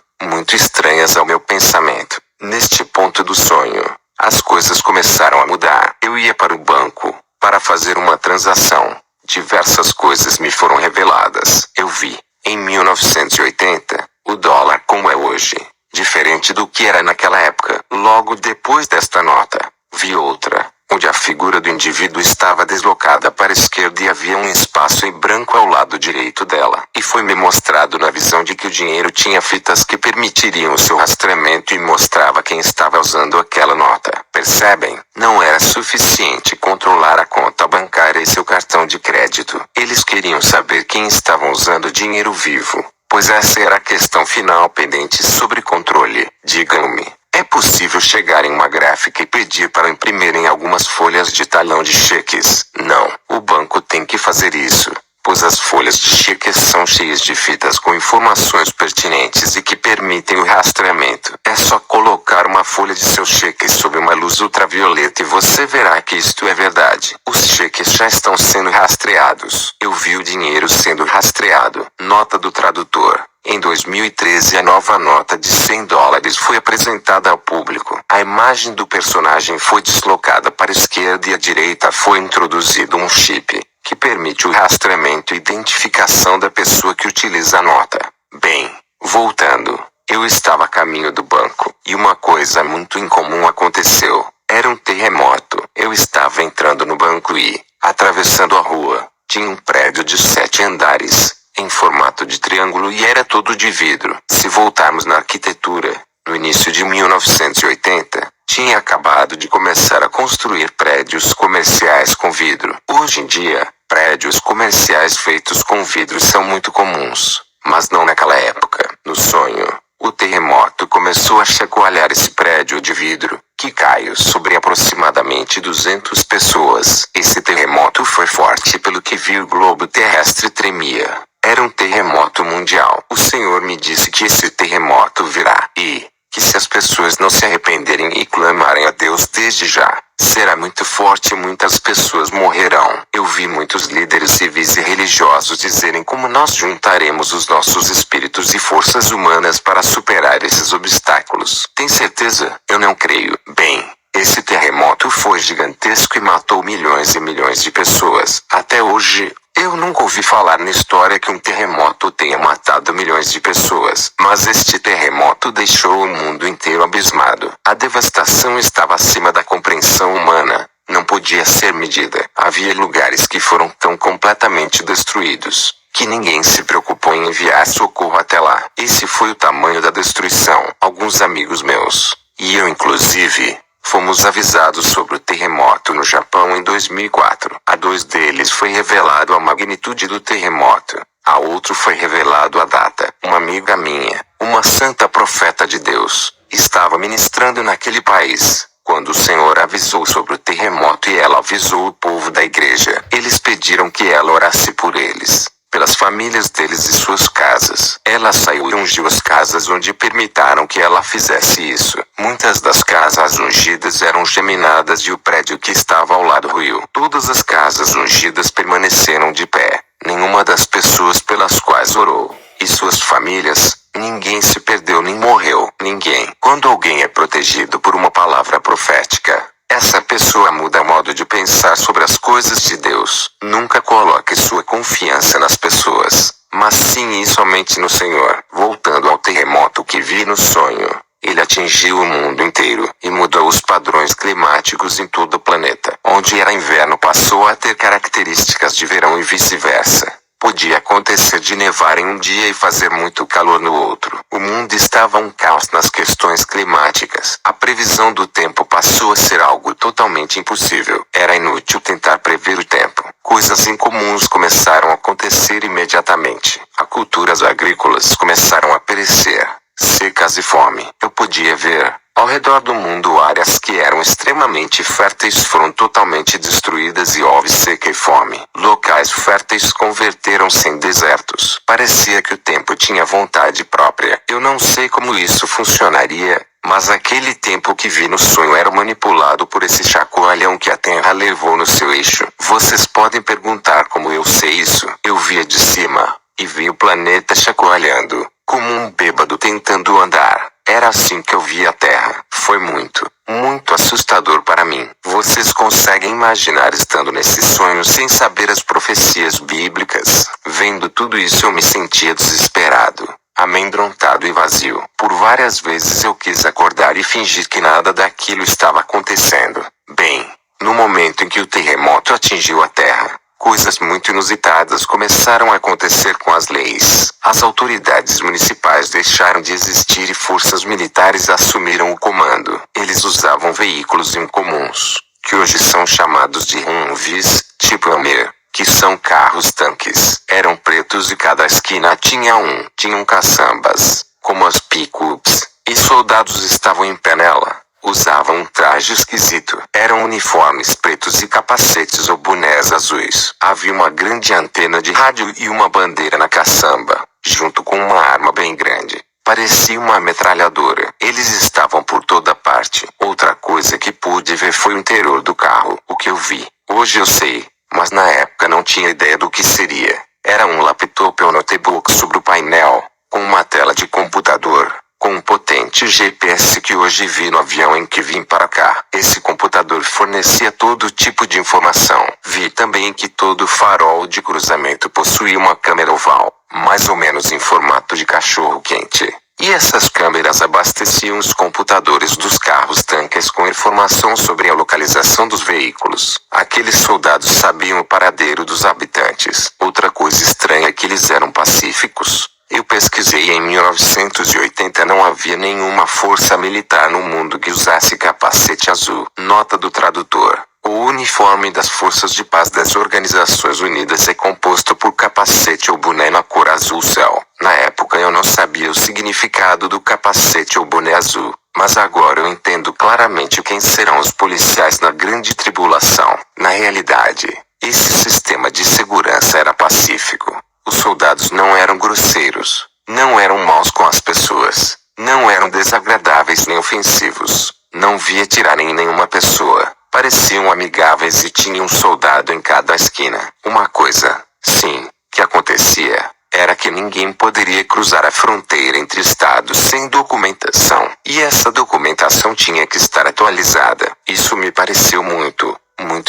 estranhas ao meu pensamento. Neste ponto do sonho, as coisas começaram a mudar. Eu ia para o banco para fazer uma transação. Diversas coisas me foram reveladas. Eu vi, em 1980, o dólar como é hoje, diferente do que era naquela época. Logo depois desta nota, vi outra, onde a figura do indivíduo estava deslocada para a esquerda e havia um espaço em branco ao lado direito dela. E foi-me mostrado na visão de que o dinheiro tinha fitas que permitiriam o seu rastreamento e mostrava quem estava usando aquela nota. Percebem? Não era suficiente controlar a conta bancária e seu cartão de crédito. Eles queriam saber quem estava usando dinheiro vivo, pois essa era a questão final pendente sobre controle. Digam-me, é possível chegar em uma gráfica e pedir para imprimirem algumas folhas de talão de cheques? Não, o banco tem que fazer isso, pois as folhas de cheques são cheias de fitas com informações pertinentes e que permitem o rastreamento. É só colocar uma folha de seus cheques sob uma luz ultravioleta e você verá que isto é verdade. Os cheques já estão sendo rastreados. Eu vi o dinheiro sendo rastreado. Nota do tradutor. Em 2013 a nova nota de $100 foi apresentada ao público. A imagem do personagem foi deslocada para a esquerda e à direita foi introduzido um chip, que permite o rastreamento e identificação da pessoa que utiliza a nota. Bem, voltando, eu estava a caminho do banco, e uma coisa muito incomum aconteceu. Era um terremoto. Eu estava entrando no banco e, atravessando a rua, tinha um prédio de 7 andares, em formato de triângulo e era todo de vidro. Se voltarmos na arquitetura, no início de 1980, tinha acabado de começar a construir prédios comerciais com vidro. Hoje em dia, prédios comerciais feitos com vidro são muito comuns, mas não naquela época. No sonho, o terremoto começou a chacoalhar esse prédio de vidro, que caiu sobre aproximadamente 200 pessoas. Esse terremoto foi forte pelo que vi o globo terrestre tremia. Era um terremoto mundial. O Senhor me disse que esse terremoto virá e que se as pessoas não se arrependerem e clamarem a Deus desde já, será muito forte e muitas pessoas morrerão. Eu vi muitos líderes civis e religiosos dizerem como nós juntaremos os nossos espíritos e forças humanas para superar esses obstáculos. Tem certeza? Eu não creio. Bem, esse terremoto foi gigantesco e matou milhões e milhões de pessoas. Até hoje, eu nunca ouvi falar na história que um terremoto tenha matado milhões de pessoas. Mas este terremoto deixou o mundo inteiro abismado. A devastação estava acima da compreensão humana. Não podia ser medida. Havia lugares que foram tão completamente destruídos que ninguém se preocupou em enviar socorro até lá. Esse foi o tamanho da destruição. Alguns amigos meus, e eu inclusive, fomos avisados sobre o terremoto no Japão em 2004. A 2 deles foi revelado a magnitude do terremoto. A outro foi revelado a data. Uma amiga minha, uma santa profeta de Deus, estava ministrando naquele país quando o Senhor avisou sobre o terremoto e ela avisou o povo da igreja. Eles pediram que ela orasse por eles, pelas famílias deles e suas casas. Ela saiu e ungiu as casas onde permitiram que ela fizesse isso. Muitas das casas ungidas eram geminadas e o prédio que estava ao lado ruiu. Todas as casas ungidas permaneceram de pé. Nenhuma das pessoas pelas quais orou, e suas famílias, ninguém se perdeu nem morreu. Ninguém. Quando alguém é protegido por uma palavra profética, essa pessoa muda o modo de pensar sobre as coisas de Deus. Nunca coloque sua confiança nas pessoas, mas sim e somente no Senhor. Voltando ao terremoto que vi no sonho, ele atingiu o mundo inteiro e mudou os padrões climáticos em todo o planeta. Onde era inverno passou a ter características de verão e vice-versa. Podia acontecer de nevar em um dia e fazer muito calor no outro. O mundo estava um caos nas questões climáticas. A previsão do tempo passou a ser algo totalmente impossível. Era inútil tentar prever o tempo. Coisas incomuns começaram a acontecer imediatamente. Culturas agrícolas começaram a perecer. Secas e fome. Eu podia ver, Ao redor do mundo, áreas que eram extremamente férteis foram totalmente destruídas e houve seca e fome. Locais férteis converteram-se em desertos. Parecia que o tempo tinha vontade própria. Eu não sei como isso funcionaria, mas aquele tempo que vi no sonho era manipulado por esse chacoalhão que a Terra levou no seu eixo. Vocês podem perguntar como eu sei isso. Eu via de cima, e vi o planeta chacoalhando, como um bêbado tentando andar. Era assim que eu via a Terra. Foi muito, muito assustador para mim. Vocês conseguem imaginar estando nesse sonho sem saber as profecias bíblicas? Vendo tudo isso eu me sentia desesperado, amedrontado e vazio. Por várias vezes eu quis acordar e fingir que nada daquilo estava acontecendo. Bem, no momento em que o terremoto atingiu a Terra, coisas muito inusitadas começaram a acontecer com as leis. As autoridades municipais deixaram de existir e forças militares assumiram o comando. Eles usavam veículos incomuns, que hoje são chamados de Humvees, tipo Hummer, que são carros-tanques. Eram pretos e cada esquina tinha um. Tinham caçambas, como as pick-ups, e soldados estavam em pé nela. Usavam um traje esquisito. Eram uniformes pretos e capacetes ou bonés azuis. Havia uma grande antena de rádio e uma bandeira na caçamba, junto com uma arma bem grande. Parecia uma metralhadora. Eles estavam por toda parte. Outra coisa que pude ver foi o interior do carro. O que eu vi, hoje eu sei, mas na época não tinha ideia do que seria. Era um laptop ou notebook sobre o painel, com uma tela de computador, com um potente GPS que hoje vi no avião em que vim para cá. Esse computador fornecia todo tipo de informação. Vi também que todo farol de cruzamento possuía uma câmera oval, mais ou menos em formato de cachorro-quente. E essas câmeras abasteciam os computadores dos carros-tanques com informação sobre a localização dos veículos. Aqueles soldados sabiam o paradeiro dos habitantes. Outra coisa estranha é que eles eram pacíficos. Eu pesquisei em 1980 não havia nenhuma força militar no mundo que usasse capacete azul. Nota do tradutor. O uniforme das Forças de Paz das Organizações Unidas é composto por capacete ou boné na cor azul céu. Na época eu não sabia o significado do capacete ou boné azul, mas agora eu entendo claramente quem serão os policiais na grande tribulação. Na realidade, esse sistema de segurança era pacífico. Os soldados não eram grosseiros, não eram maus com as pessoas, não eram desagradáveis nem ofensivos, não vi atirar em nenhuma pessoa, pareciam amigáveis e tinha um soldado em cada esquina. Uma coisa, sim, que acontecia, era que ninguém poderia cruzar a fronteira entre estados sem documentação, e essa documentação tinha que estar atualizada. Isso me pareceu muito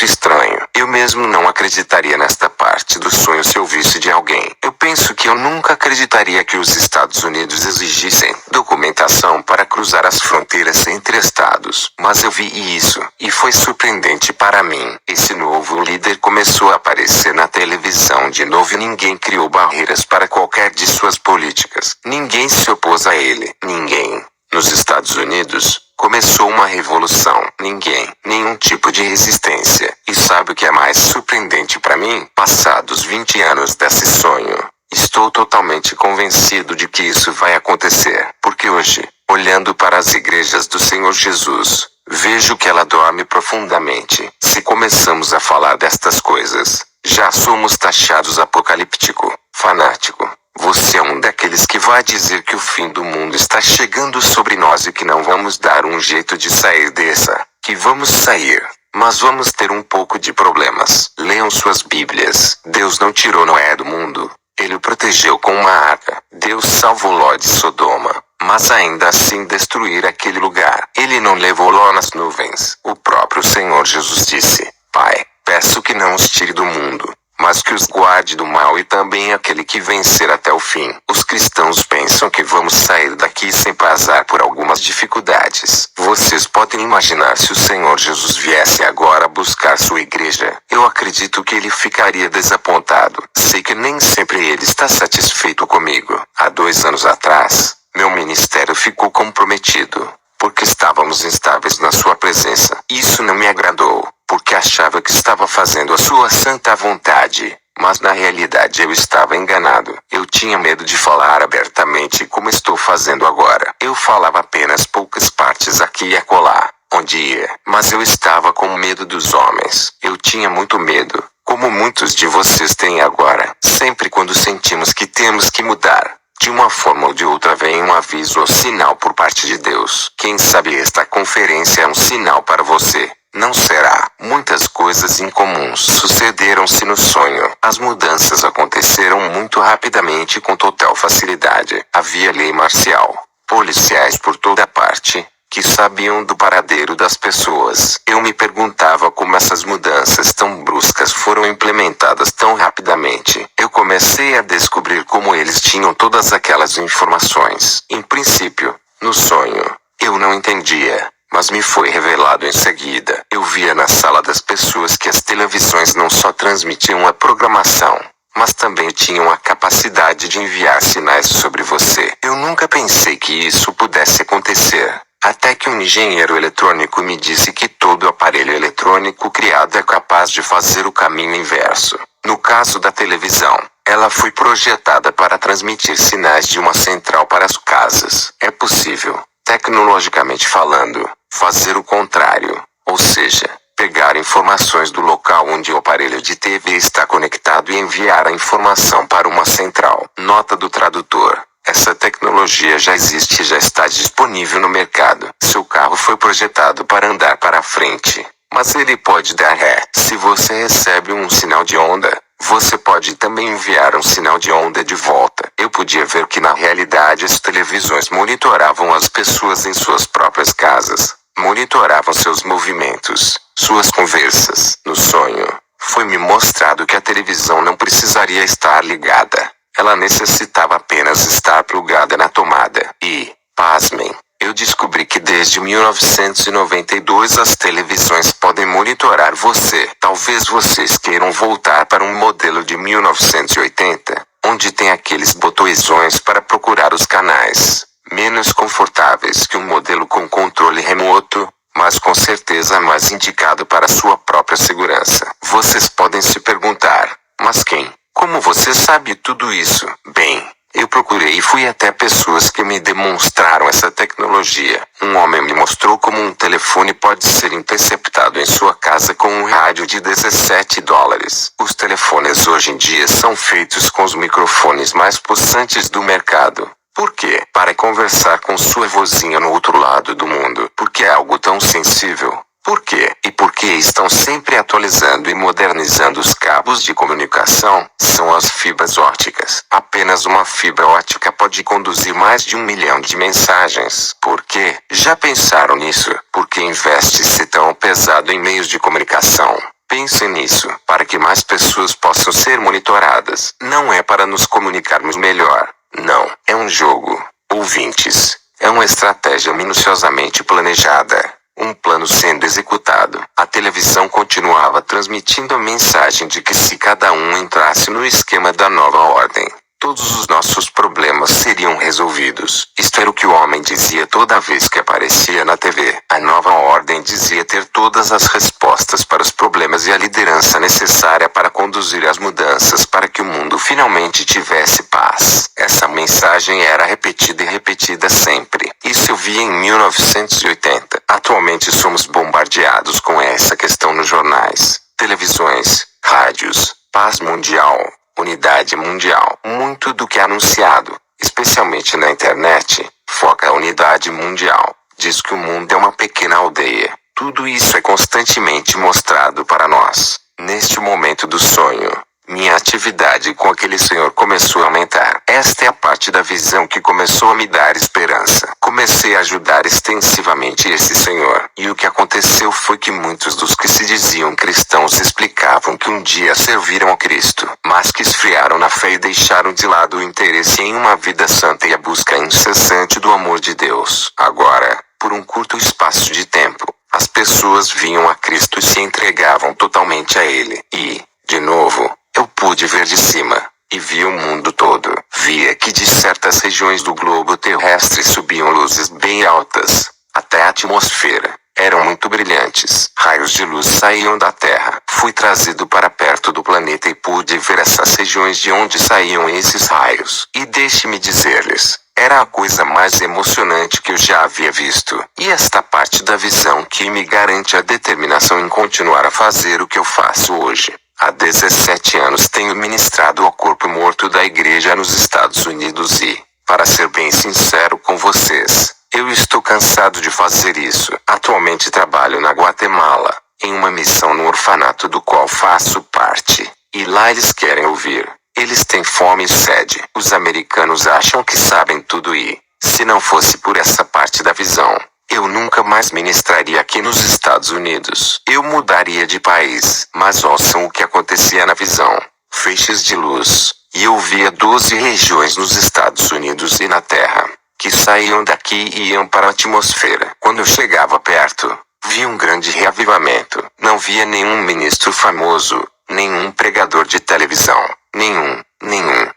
estranho. Eu mesmo não acreditaria nesta parte do sonho se eu visse de alguém. Eu penso que eu nunca acreditaria que os Estados Unidos exigissem documentação para cruzar as fronteiras entre estados. Mas eu vi isso, e foi surpreendente para mim. Esse novo líder começou a aparecer na televisão de novo e ninguém criou barreiras para qualquer de suas políticas. Ninguém se opôs a ele. Ninguém. Nos Estados Unidos, começou uma revolução. Ninguém, nenhum tipo de resistência. E sabe o que é mais surpreendente para mim? Passados 20 anos desse sonho, estou totalmente convencido de que isso vai acontecer. Porque hoje, olhando para as igrejas do Senhor Jesus, vejo que ela dorme profundamente. Se começamos a falar destas coisas, já somos taxados apocalíptico, fanático. Você é um daqueles que vai dizer que o fim do mundo está chegando sobre nós e que não vamos dar um jeito de sair dessa. Que vamos sair, mas vamos ter um pouco de problemas. Leiam suas Bíblias. Deus não tirou Noé do mundo. Ele o protegeu com uma arca. Deus salvou Ló de Sodoma, mas ainda assim destruir aquele lugar. Ele não levou Ló nas nuvens. O próprio Senhor Jesus disse: Pai, peço que não os tire do mundo, mas que os guarde do mal, e também aquele que vencer até o fim. Os cristãos pensam que vamos sair daqui sem passar por algumas dificuldades. Vocês podem imaginar se o Senhor Jesus viesse agora buscar sua igreja. Eu acredito que ele ficaria desapontado. Sei que nem sempre ele está satisfeito comigo. Há 2 anos atrás, meu ministério ficou comprometido, porque estávamos instáveis na sua presença. Isso não me agradou, porque achava que estava fazendo a sua santa vontade, Mas na realidade eu estava enganado. Eu tinha medo de falar abertamente como estou fazendo agora. Eu falava apenas poucas partes aqui e acolá, onde ia. Mas eu estava com medo dos homens. Eu tinha muito medo, como muitos de vocês têm agora. Sempre quando sentimos que temos que mudar, de uma forma ou de outra vem um aviso ou sinal por parte de Deus. Quem sabe esta conferência é um sinal para você. Não será. Muitas coisas incomuns sucederam-se no sonho. As mudanças aconteceram muito rapidamente e com total facilidade. Havia lei marcial, policiais por toda parte, que sabiam do paradeiro das pessoas. Eu me perguntava como essas mudanças tão bruscas foram implementadas tão rapidamente. Eu comecei a descobrir como eles tinham todas aquelas informações. Em princípio, no sonho, eu não entendia. Mas me foi revelado em seguida. Eu via na sala das pessoas que as televisões não só transmitiam a programação, mas também tinham a capacidade de enviar sinais sobre você. Eu nunca pensei que isso pudesse acontecer. Até que um engenheiro eletrônico me disse que todo aparelho eletrônico criado é capaz de fazer o caminho inverso. No caso da televisão, ela foi projetada para transmitir sinais de uma central para as casas. É possível, tecnologicamente falando, fazer o contrário, ou seja, pegar informações do local onde o aparelho de TV está conectado e enviar a informação para uma central. Nota do tradutor: essa tecnologia já existe e já está disponível no mercado. Seu carro foi projetado para andar para frente, mas ele pode dar ré. Se você recebe um sinal de onda, você pode também enviar um sinal de onda de volta. Eu podia ver que na realidade as televisões monitoravam as pessoas em suas próprias casas. Monitoravam seus movimentos, suas conversas. No sonho, foi-me mostrado que a televisão não precisaria estar ligada. Ela necessitava apenas estar plugada na tomada. E, pasmem, eu descobri que desde 1992 as televisões podem monitorar você. Talvez vocês queiram voltar para um modelo de 1980, onde tem aqueles botõezões para procurar os canais. Menos confortáveis que um modelo com controle remoto, mas com certeza mais indicado para sua própria segurança. Vocês podem se perguntar, mas quem? Como você sabe tudo isso? Bem, eu procurei e fui até pessoas que me demonstraram essa tecnologia. Um homem me mostrou como um telefone pode ser interceptado em sua casa com um rádio de $17. Os telefones hoje em dia são feitos com os microfones mais possantes do mercado. Por quê? Para conversar com sua vozinha no outro lado do mundo. Por que é algo tão sensível? Por quê? E por que estão sempre atualizando e modernizando os cabos de comunicação? São as fibras óticas. Apenas uma fibra ótica pode conduzir mais de 1 milhão de mensagens. Por quê? Já pensaram nisso? Por que investe-se tão pesado em meios de comunicação? Pensem nisso, para que mais pessoas possam ser monitoradas. Não é para nos comunicarmos melhor. Não, é um jogo. Ouvintes, é uma estratégia minuciosamente planejada. Um plano sendo executado. A televisão continuava transmitindo a mensagem de que se cada um entrasse no esquema da nova ordem, todos os nossos problemas seriam resolvidos. Isto era o que o homem dizia toda vez que aparecia na TV. A nova ordem dizia ter todas as respostas para os problemas e a liderança necessária para conduzir as mudanças para que o mundo finalmente tivesse paz. Essa mensagem era repetida e repetida sempre. Isso eu vi em 1980. Atualmente somos bombardeados com essa questão nos jornais, televisões, rádios, paz mundial, unidade mundial. Muito do que é anunciado, especialmente na internet, foca a unidade mundial. Diz que o mundo é uma pequena aldeia. Tudo isso é constantemente mostrado para nós. Neste momento do sonho, minha atividade com aquele senhor começou a aumentar. Esta é a parte da visão que começou a me dar esperança. Comecei a ajudar extensivamente esse senhor. E o que aconteceu foi que muitos dos que se diziam cristãos explicavam que um dia serviram a Cristo, mas que esfriaram na fé e deixaram de lado o interesse em uma vida santa e a busca incessante do amor de Deus. Agora, por um curto espaço de tempo, as pessoas vinham a Cristo e se entregavam totalmente a Ele. E, de novo, eu pude ver de cima, e vi o mundo todo. Via que de certas regiões do globo terrestre subiam luzes bem altas, até a atmosfera. Eram muito brilhantes. Raios de luz saíam da Terra. Fui trazido para perto do planeta e pude ver essas regiões de onde saíam esses raios. E deixe-me dizer-lhes, era a coisa mais emocionante que eu já havia visto. E esta parte da visão que me garante a determinação em continuar a fazer o que eu faço hoje. Há 17 anos tenho ministrado ao corpo morto da igreja nos Estados Unidos e, para ser bem sincero com vocês, eu estou cansado de fazer isso. Atualmente trabalho na Guatemala, em uma missão no orfanato do qual faço parte. E lá eles querem ouvir. Eles têm fome e sede. Os americanos acham que sabem tudo e, se não fosse por essa parte da visão, eu nunca mais ministraria aqui nos Estados Unidos. Eu mudaria de país. Mas ouçam o que acontecia na visão. Feixes de luz. E eu via 12 regiões nos Estados Unidos e na Terra, que saíam daqui e iam para a atmosfera. Quando eu chegava perto, vi um grande reavivamento. Não via nenhum ministro famoso, nenhum pregador de televisão, nenhum.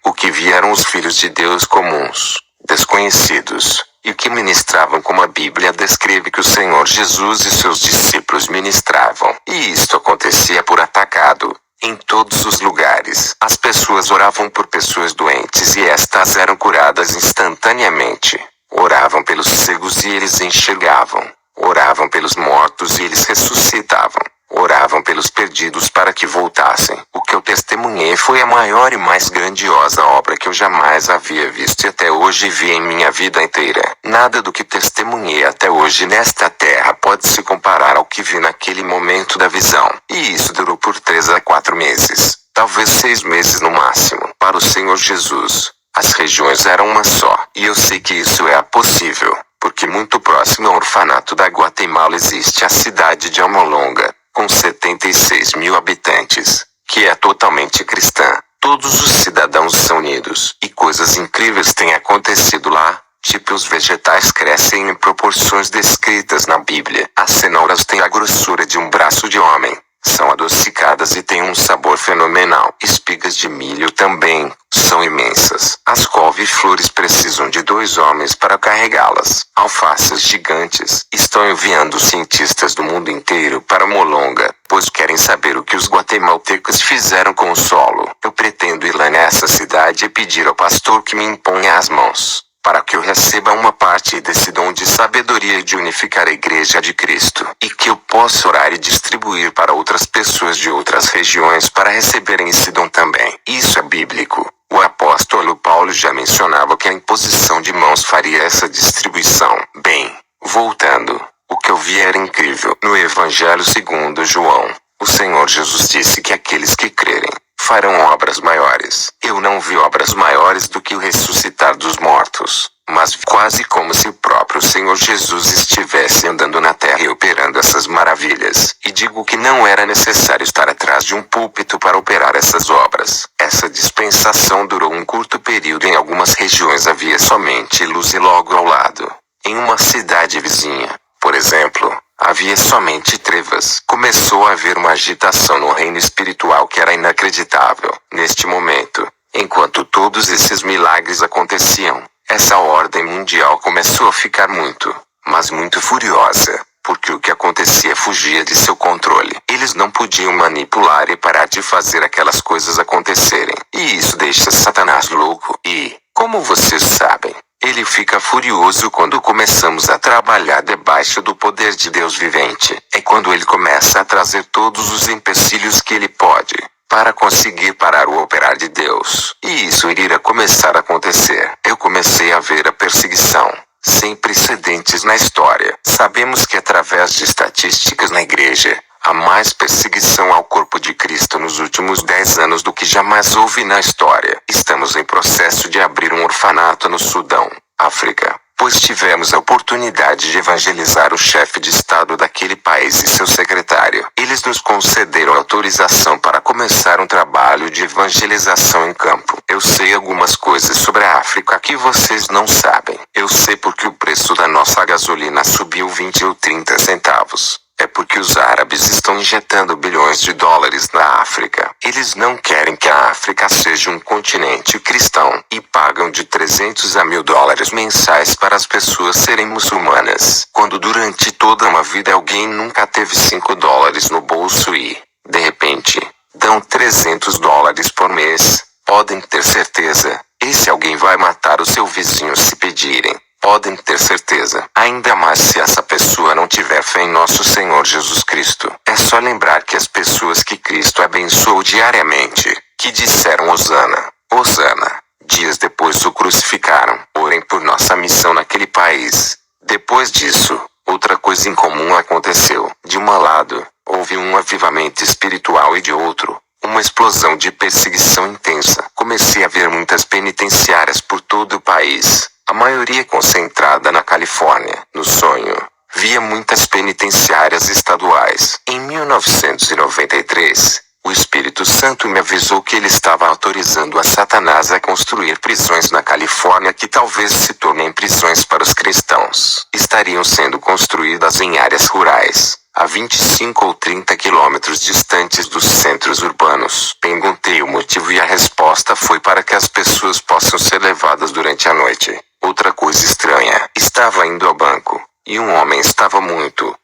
O que via eram os filhos de Deus comuns, desconhecidos, e que ministravam como a Bíblia descreve que o Senhor Jesus e seus discípulos ministravam. E isto acontecia por atacado. Em todos os lugares, as pessoas oravam por pessoas doentes e estas eram curadas instantaneamente. Oravam pelos cegos e eles enxergavam. Oravam pelos mortos e eles ressuscitavam. Oravam pelos perdidos para que voltassem. O que eu testemunhei foi a maior e mais grandiosa obra que eu jamais havia visto e até hoje vi em minha vida inteira. Nada do que testemunhei até hoje nesta terra pode se comparar ao que vi naquele momento da visão. E isso durou por 3 a 4 meses. Talvez 6 meses no máximo. Para o Senhor Jesus, as regiões eram uma só. E eu sei que isso é possível, porque muito próximo ao orfanato da Guatemala existe a cidade de Almolonga, com 76 mil habitantes, que é totalmente cristã. Todos os cidadãos são unidos. E coisas incríveis têm acontecido lá. Tipo, os vegetais crescem em proporções descritas na Bíblia. As cenouras têm a grossura de um braço de homem. São adocicadas e têm um sabor fenomenal. Espigas de milho também são imensas. As couve-flores precisam de 2 homens para carregá-las. Alfaces gigantes. Estão enviando cientistas do mundo inteiro para Molonga, pois querem saber o que os guatemaltecos fizeram com o solo. Eu pretendo ir lá nessa cidade e pedir ao pastor que me imponha as mãos, para que eu receba uma parte desse dom de sabedoria de unificar a Igreja de Cristo, e que eu possa orar e distribuir para outras pessoas de outras regiões para receberem esse dom também. Isso é bíblico. O apóstolo Paulo já mencionava que a imposição de mãos faria essa distribuição. Bem, voltando, o que eu vi era incrível. No Evangelho segundo João, o Senhor Jesus disse que aqueles que crerem farão obras maiores. Eu não vi obras maiores do que o ressuscitar dos mortos, mas quase como se o próprio Senhor Jesus estivesse andando na terra e operando essas maravilhas. E digo que não era necessário estar atrás de um púlpito para operar essas obras. Essa dispensação durou um curto período. Em algumas regiões havia somente luz e logo ao lado, em uma cidade vizinha, por exemplo, havia somente trevas. Começou a haver uma agitação no reino espiritual que era inacreditável. Neste momento, enquanto todos esses milagres aconteciam, essa ordem mundial começou a ficar muito, mas muito furiosa, porque o que acontecia fugia de seu controle. Eles não podiam manipular e parar de fazer aquelas coisas acontecerem. E isso deixa Satanás louco. E, como vocês sabem, ele fica furioso quando começamos a trabalhar debaixo do poder de Deus vivente. É quando ele começa a trazer todos os empecilhos que ele pode, para conseguir parar o operar de Deus. E isso iria começar a acontecer. Eu comecei a ver a perseguição sem precedentes na história. Sabemos que através de estatísticas na igreja, há mais perseguição ao corpo de Cristo nos últimos 10 anos do que jamais houve na história. Estamos em processo de abrir um orfanato no Sudão, África, pois tivemos a oportunidade de evangelizar o chefe de estado daquele país e seu secretário. Eles nos concederam autorização para começar um trabalho de evangelização em campo. Eu sei algumas coisas sobre a África que vocês não sabem. Eu sei porque o preço da nossa gasolina subiu 20 ou 30 centavos. É porque os árabes estão injetando bilhões de dólares na África. Eles não querem que a África seja um continente cristão e pagam de 300 a 1.000 dólares mensais para as pessoas serem muçulmanas, quando durante toda uma vida alguém nunca teve 5 dólares no bolso e, De repente, dão $300 por mês. Podem ter certeza. Esse alguém vai matar o seu vizinho se pedirem. Podem ter certeza. Ainda mais se essa pessoa não tiver fé em nosso Senhor Jesus Cristo. É só lembrar que as pessoas que Cristo abençoou diariamente, que disseram Hosana, Hosana, dias depois o crucificaram. Orem por nossa missão naquele país. Depois disso, outra coisa incomum aconteceu. De um lado, houve um avivamento espiritual e de outro, uma explosão de perseguição intensa. Comecei a ver muitas penitenciárias por todo o país, a maioria concentrada na Califórnia. No sonho, via muitas penitenciárias estaduais. Em 1993, o Espírito Santo me avisou que ele estava autorizando a Satanás a construir prisões na Califórnia que talvez se tornem prisões para os cristãos. Estariam sendo construídas em áreas rurais, a 25 ou 30 quilômetros distantes dos centros urbanos. Perguntei o motivo e a resposta foi para que as pessoas possam ser levadas durante a noite. Outra coisa estranha, estava indo ao banco, e um homem estava muito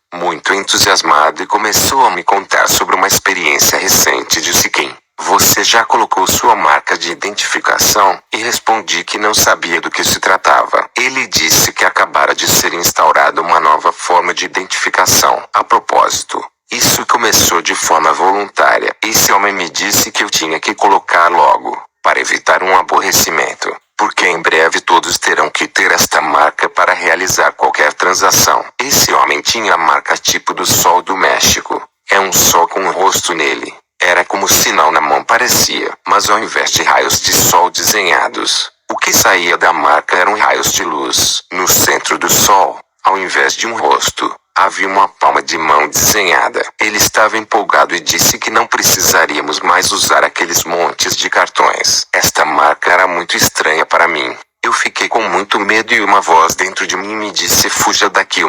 entusiasmado e começou a me contar sobre uma experiência recente. Disse: quem? Você já colocou sua marca de identificação? E respondi que não sabia do que se tratava. Ele disse que acabara de ser instaurada uma nova forma de identificação. A propósito, isso começou de forma voluntária. Esse homem me disse que eu tinha que colocar logo, para evitar um aborrecimento, porque em breve todos terão que ter esta marca para realizar qualquer transação. Esse homem tinha a marca tipo do Sol do México. É um sol com um rosto nele. Era como sinal na mão parecia, mas ao invés de raios de sol desenhados, o que saía da marca eram raios de luz. No centro do sol, ao invés de um rosto, havia uma palma de mão desenhada. Ele estava empolgado e disse que não precisaríamos mais usar aqueles montes de cartões. Esta marca era muito estranha para mim. Eu fiquei com muito medo e uma voz dentro de mim me disse: fuja daqui.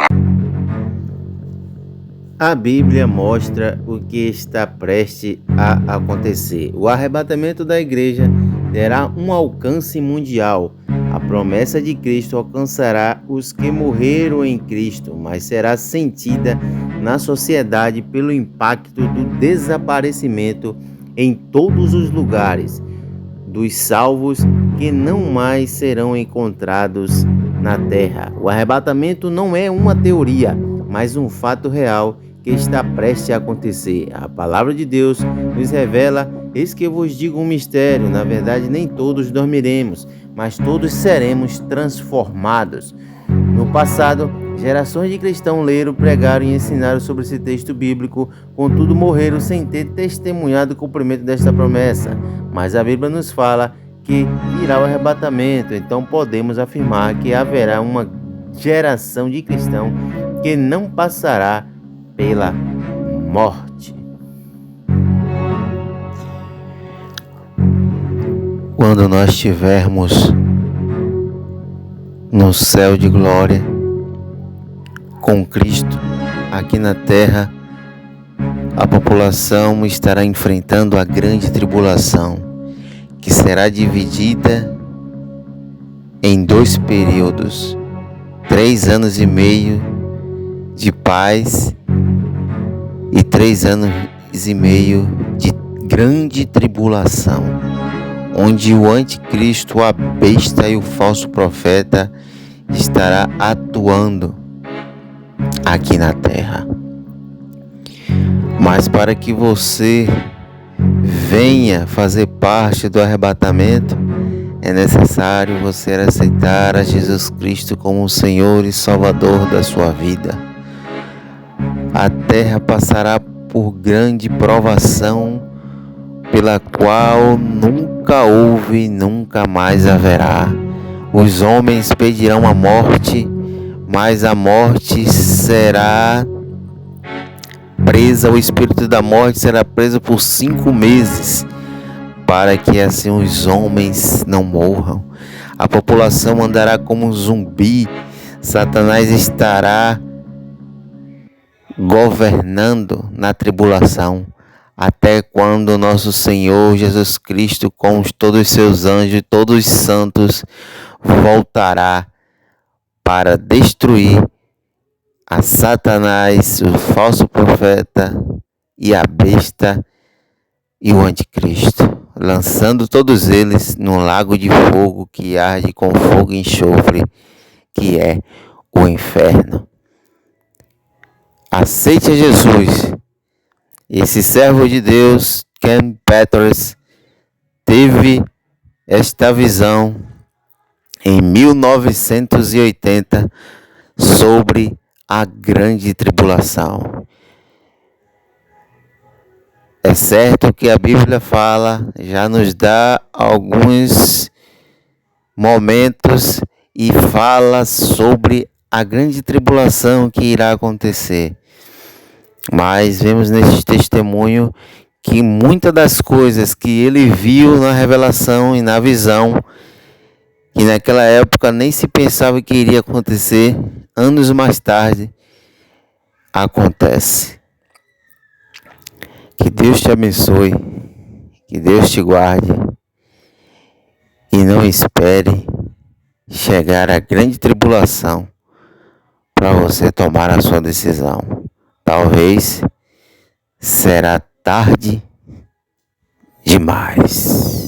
A Bíblia mostra o que está prestes a acontecer. O arrebatamento da igreja terá um alcance mundial. A promessa de Cristo alcançará os que morreram em Cristo, mas será sentida na sociedade pelo impacto do desaparecimento em todos os lugares dos salvos que não mais serão encontrados na terra. O arrebatamento não é uma teoria, mas um fato real que está prestes a acontecer. A palavra de Deus nos revela: eis que eu vos digo um mistério, na verdade nem todos dormiremos, mas todos seremos transformados. No passado, gerações de cristãos leram, pregaram e ensinaram sobre esse texto bíblico, contudo morreram sem ter testemunhado o cumprimento desta promessa. Mas a Bíblia nos fala que virá o arrebatamento, então podemos afirmar que haverá uma geração de cristãos que não passará pela morte. Quando nós estivermos no céu de glória com Cristo, aqui na terra, a população estará enfrentando a grande tribulação, que será dividida em 2 períodos, 3 anos e meio de paz e 3 anos e meio de grande tribulação, onde o anticristo, a besta e o falso profeta estará atuando aqui na terra. Mas para que você venha fazer parte do arrebatamento, é necessário você aceitar a Jesus Cristo como o Senhor e Salvador da sua vida. A terra passará por grande provação, pela qual nunca houve e nunca mais haverá. Os homens pedirão a morte, mas a morte será presa, o espírito da morte será preso por 5 meses, para que assim os homens não morram. A população andará como um zumbi. Satanás estará governando na tribulação, até quando nosso Senhor Jesus Cristo, com todos os seus anjos e todos os santos, voltará para destruir a Satanás, o falso profeta e a besta e o anticristo, lançando todos eles num lago de fogo que arde com fogo e enxofre, que é o inferno. Aceite a Jesus. Esse servo de Deus, Ken Peters, teve esta visão em 1980 sobre a grande tribulação. É certo que a Bíblia fala, já nos dá alguns momentos e fala sobre a grande tribulação que irá acontecer. Mas vemos nesse testemunho que muitas das coisas que ele viu na revelação e na visão, que naquela época nem se pensava que iria acontecer, anos mais tarde, acontece. Que Deus te abençoe, que Deus te guarde e não espere chegar a grande tribulação para você tomar a sua decisão. Talvez será tarde demais.